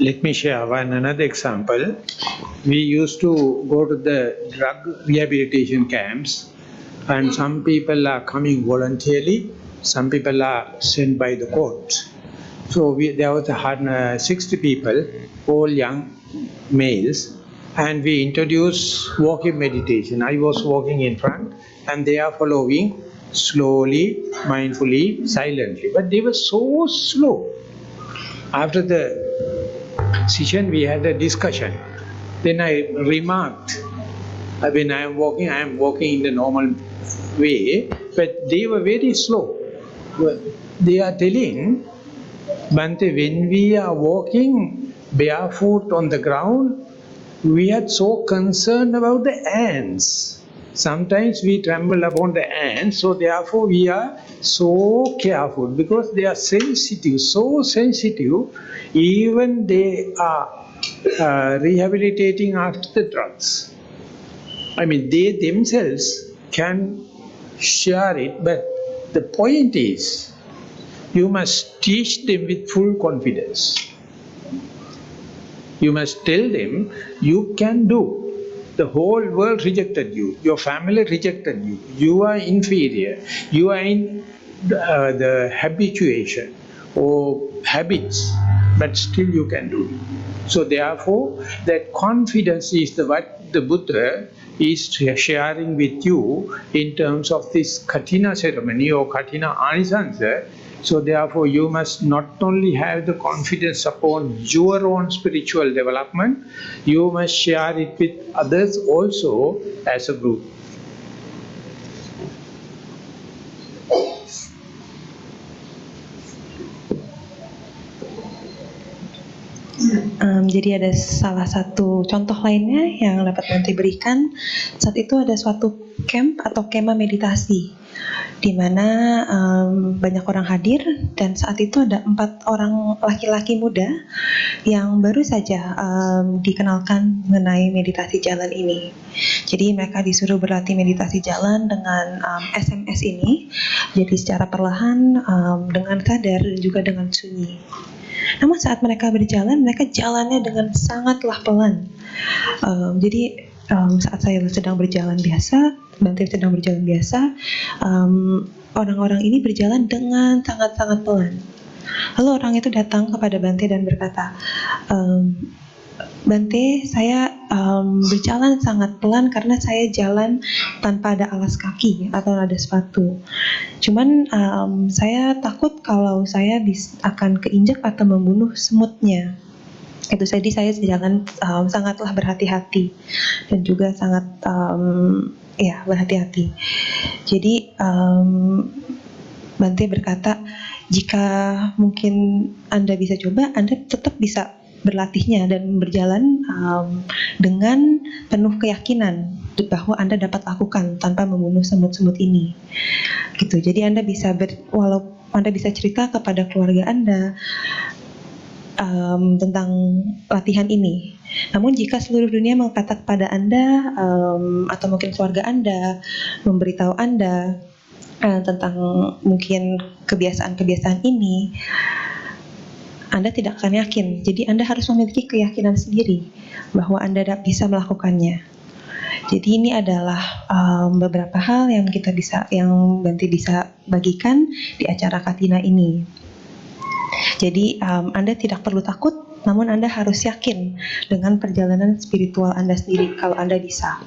Let me share another example. We used to go to the drug rehabilitation camps, and some people are coming voluntarily, some people are sent by the court. So there was 60 people, all young males, and we introduced walking meditation. I was walking in front, and they are following slowly, mindfully, silently. But they were so slow. After the session, we had a discussion. Then I remarked, when I am walking in the normal way, but they were very slow. They are telling, Bante, when we are walking barefoot on the ground, we are so concerned about the ants. Sometimes we tremble upon the ants, so therefore we are so careful because they are sensitive, so sensitive, even they are rehabilitating after the drugs. I mean, they themselves can share it, but the point is, you must teach them with full confidence. You must tell them you can do. The whole world rejected you. Your family rejected you. You are inferior. You are in the habituation or habits, but still you can do it. So therefore, that confidence is what the Buddha is sharing with you in terms of this Katina ceremony or Katina Anisansa. So therefore, you must not only have the confidence upon your own spiritual development, you must share it with others also as a group. Jadi ada salah satu contoh lainnya yang dapat Bante berikan. Saat itu ada suatu camp atau kemah meditasi di mana banyak orang hadir, dan saat itu ada 4 orang laki-laki muda yang baru saja dikenalkan mengenai meditasi jalan ini. Jadi mereka disuruh berlatih meditasi jalan dengan SMS ini, jadi secara perlahan, dengan sadar dan juga dengan sunyi. Namun saat mereka berjalan, mereka jalannya dengan sangatlah pelan. Jadi saat saya sedang berjalan biasa, Bante sedang berjalan biasa, orang-orang ini berjalan dengan sangat-sangat pelan. Lalu orang itu datang kepada Bante dan berkata, Bante, saya berjalan sangat pelan karena saya jalan tanpa ada alas kaki atau ada sepatu. Cuman saya takut kalau saya akan keinjak atau membunuh semutnya. Itu jadi saya jalan sangatlah berhati-hati dan juga sangat berhati-hati. Jadi Bante berkata, jika mungkin Anda bisa coba, Anda tetap bisa berlatihnya dan berjalan dengan penuh keyakinan bahwa Anda dapat lakukan tanpa membunuh semut-semut ini. Gitu. Jadi Anda bisa walau Anda bisa cerita kepada keluarga Anda tentang latihan ini. Namun jika seluruh dunia berkata kepada Anda atau mungkin keluarga Anda memberitahu Anda tentang mungkin kebiasaan-kebiasaan ini, Anda tidak akan yakin. Jadi Anda harus memiliki keyakinan sendiri bahwa Anda bisa melakukannya. Jadi ini adalah beberapa hal yang Bante bisa bagikan di acara Katina ini. Jadi Anda tidak perlu takut, namun Anda harus yakin dengan perjalanan spiritual Anda sendiri kalau Anda bisa.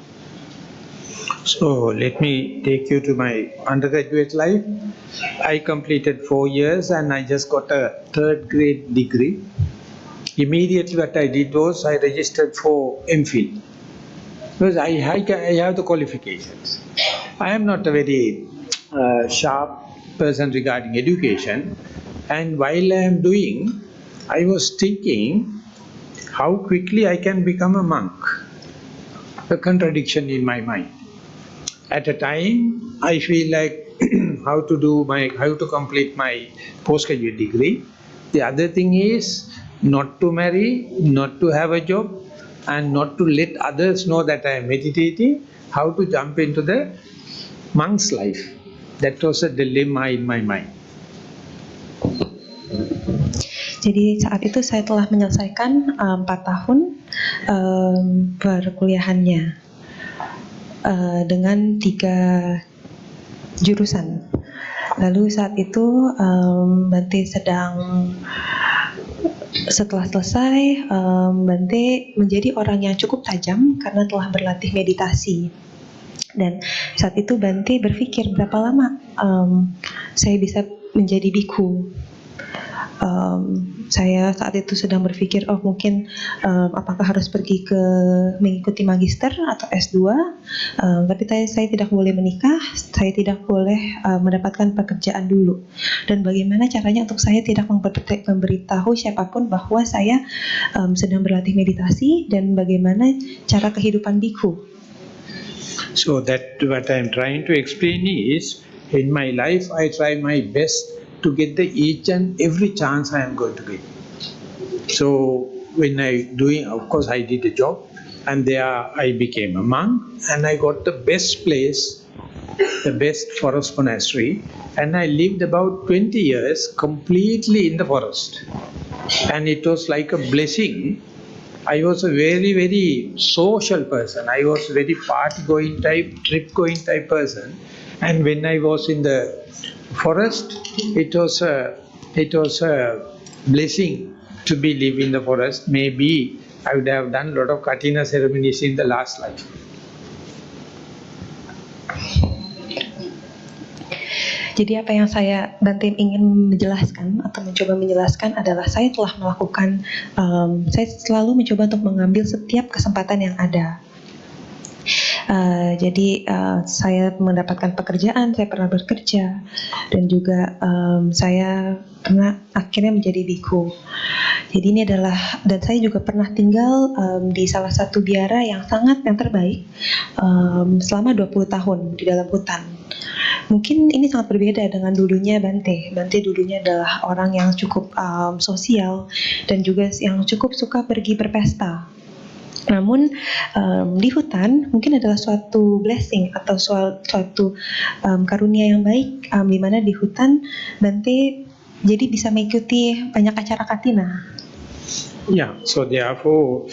So let me take you to my undergraduate life. I completed 4 years and I just got a 3rd grade degree. Immediately what I did was I registered for MPhil because I have the qualifications. I am not a very sharp person regarding education, and while I am doing, I was thinking how quickly I can become a monk. A contradiction in my mind. At a time, I feel like how to complete my postgraduate degree. The other thing is not to marry, not to have a job, and not to let others know that I am meditating. How to jump into the monk's life. That was a dilemma in my mind. Jadi saat itu saya telah menyelesaikan 4 tahun perkuliahannya dengan 3 jurusan. Lalu saat itu Bante setelah selesai, Bante menjadi orang yang cukup tajam karena telah berlatih meditasi. Dan saat itu Bante berpikir berapa lama saya bisa menjadi biku. Saya saat itu sedang berpikir, mungkin apakah harus pergi mengikuti magister atau S2, tapi saya tidak boleh menikah, saya tidak boleh mendapatkan pekerjaan dulu. Dan bagaimana caranya untuk saya tidak memberitahu siapapun bahwa saya sedang berlatih meditasi, dan bagaimana cara kehidupan biku. So that what I am trying to explain is, in my life I try my best to get each and every chance I am going to get. So when of course I did a job, and there I became a monk, and I got the best place, the best forest monastery, and I lived about 20 years completely in the forest. And it was like a blessing I was a very, very social person. I was very party-going type, trip-going type person. And when I was in the forest, it was a blessing to be live in the forest. Maybe I would have done a lot of Katina ceremonies in the last life. Jadi apa yang Bante ingin menjelaskan atau mencoba menjelaskan adalah saya telah melakukan, saya selalu mencoba untuk mengambil setiap kesempatan yang ada. Jadi saya mendapatkan pekerjaan, saya pernah bekerja, dan juga saya pernah akhirnya menjadi biku. Jadi ini adalah, dan saya juga pernah tinggal di salah satu biara yang terbaik selama 20 tahun di dalam hutan. Mungkin ini sangat berbeda dengan dulunya Bante. Bante dulunya adalah orang yang cukup sosial dan juga yang cukup suka pergi berpesta. Namun di hutan mungkin adalah suatu blessing atau suatu karunia yang baik, di mana di hutan Bante jadi bisa mengikuti banyak acara Katina. Yeah, so therefore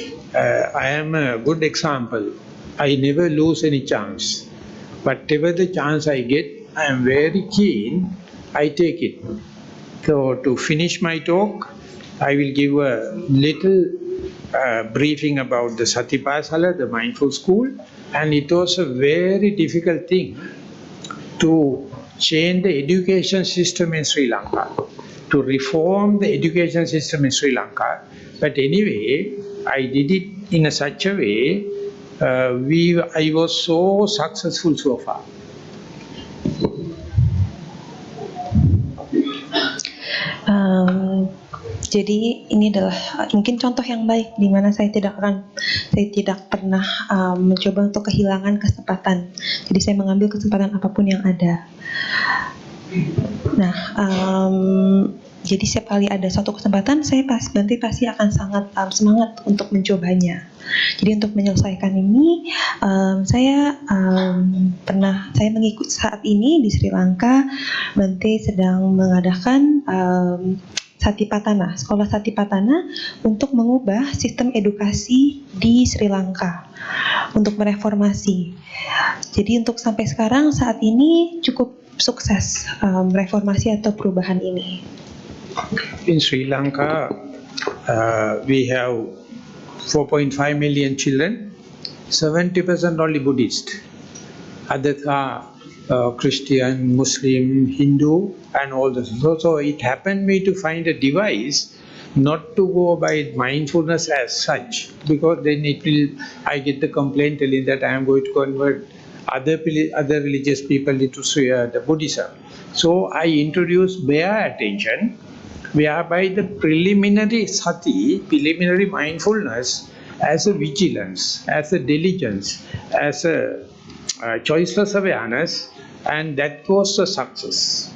I am a good example. I never lose any chance. Whatever the chance I get, I am very keen, I take it. So to finish my talk, I will give a little briefing about the Satipasala, the mindful school, and it was a very difficult thing to change the education system in Sri Lanka, to reform the education system in Sri Lanka. But anyway, I did it in such a way, I was so successful so far. Jadi ini adalah mungkin contoh yang baik di mana saya tidak pernah mencoba untuk kehilangan kesempatan. Jadi saya mengambil kesempatan apapun yang ada. Nah, jadi setiap kali ada suatu kesempatan, Bante pasti akan sangat semangat untuk mencobanya. Jadi untuk menyelesaikan ini, saya mengikut saat ini di Sri Lanka. Bante sedang mengadakan Satipatthana, sekolah Satipatthana untuk mengubah sistem edukasi di Sri Lanka, untuk mereformasi. Jadi untuk sampai sekarang saat ini cukup sukses reformasi atau perubahan ini. In Sri Lanka, we have 4.5 million children, 70% only Buddhist. Others are Christian, Muslim, Hindu, and all this. So it happened me to find a device not to go by mindfulness as such, because then I get the complaint telling that I am going to convert other religious people into the Buddhism. So I introduced bare attention, whereby the preliminary sati, preliminary mindfulness, as a vigilance, as a diligence, as a choiceless awareness, and that was a success.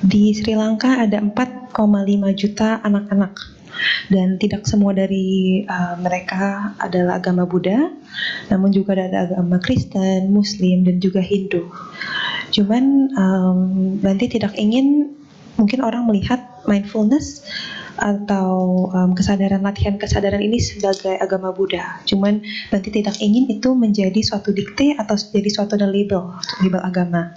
Di Sri Lanka ada 4,5 juta anak-anak, dan tidak semua dari mereka adalah agama Buddha, namun juga ada agama Kristen, Muslim, dan juga Hindu. Cuman Bante tidak ingin mungkin orang melihat mindfulness atau latihan kesadaran ini sebagai agama Buddha. Cuman Bante tidak ingin itu menjadi suatu dikte atau jadi suatu label agama.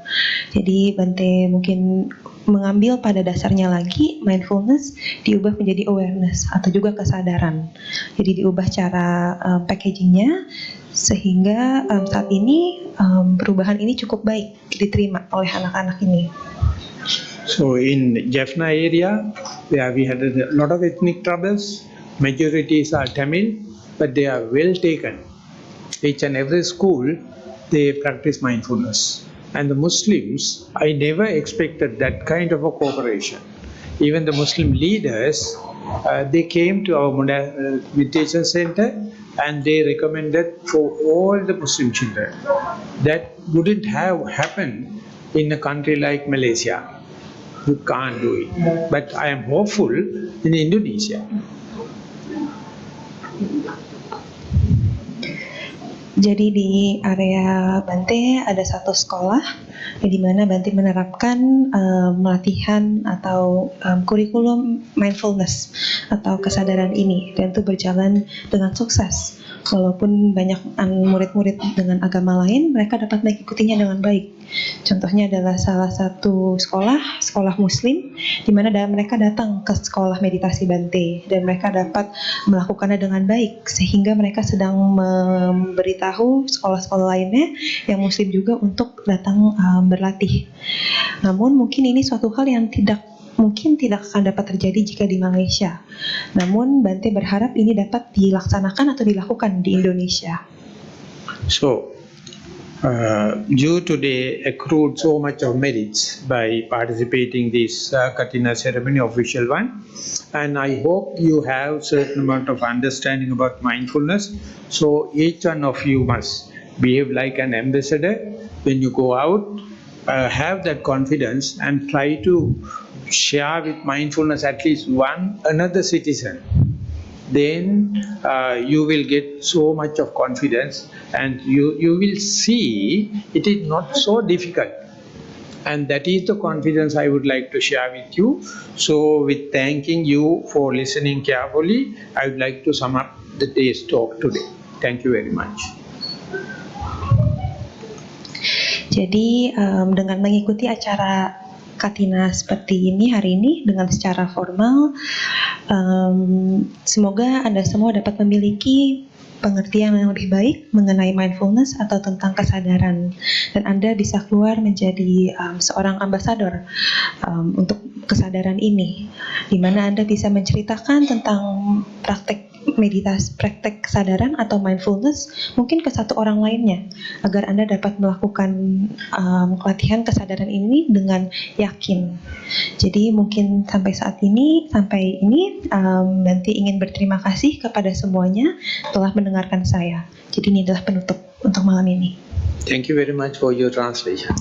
Jadi Bante mungkin mengambil pada dasarnya lagi mindfulness diubah menjadi awareness atau juga kesadaran. Jadi diubah cara packagingnya sehingga saat ini perubahan ini cukup baik diterima oleh anak-anak ini. So in Jaffna area, where we had a lot of ethnic troubles, majorities are Tamil, but they are well taken. Each and every school, they practice mindfulness. And the Muslims, I never expected that kind of a cooperation. Even the Muslim leaders, they came to our meditation center and they recommended for all the Muslim children. That wouldn't have happened in a country like Malaysia. You can't do it. But I am hopeful in Indonesia. Jadi di area Bante ada satu sekolah di mana Bante menerapkan latihan atau kurikulum mindfulness atau kesadaran ini, dan itu berjalan dengan sukses. Walaupun banyak murid-murid dengan agama lain, mereka dapat mengikutinya dengan baik. Contohnya adalah salah satu sekolah Muslim, di mana mereka datang ke sekolah meditasi Bante dan mereka dapat melakukannya dengan baik, sehingga mereka sedang memberitahu sekolah-sekolah lainnya yang Muslim juga untuk datang berlatih. Namun mungkin ini suatu hal yang tidak akan dapat terjadi jika di Malaysia. Namun Bante berharap ini dapat dilaksanakan atau dilakukan di Indonesia. So, you today accrued so much of merits by participating this Katina ceremony, official one, and I hope you have certain amount of understanding about mindfulness. So each one of you must behave like an ambassador when you go out. Have that confidence and try to share with mindfulness at least one another citizen. Then you will get so much of confidence, and you will see it is not so difficult, and that is the confidence I would like to share with you. So with thanking you for listening carefully, I would like to sum up the day's talk today. Thank you very much. Jadi dengan mengikuti acara Katina seperti ini hari ini dengan secara formal, semoga Anda semua dapat memiliki pengertian yang lebih baik mengenai mindfulness atau tentang kesadaran, dan Anda bisa keluar menjadi seorang ambasador untuk kesadaran ini, di mana Anda bisa menceritakan tentang praktek meditasi, praktek kesadaran atau mindfulness mungkin ke satu orang lainnya, agar Anda dapat melakukan latihan kesadaran ini dengan yakin. Jadi mungkin sampai ini Bante ingin berterima kasih kepada semuanya telah mendengarkan saya. Jadi ini adalah penutup untuk malam ini. Thank you very much for your translation.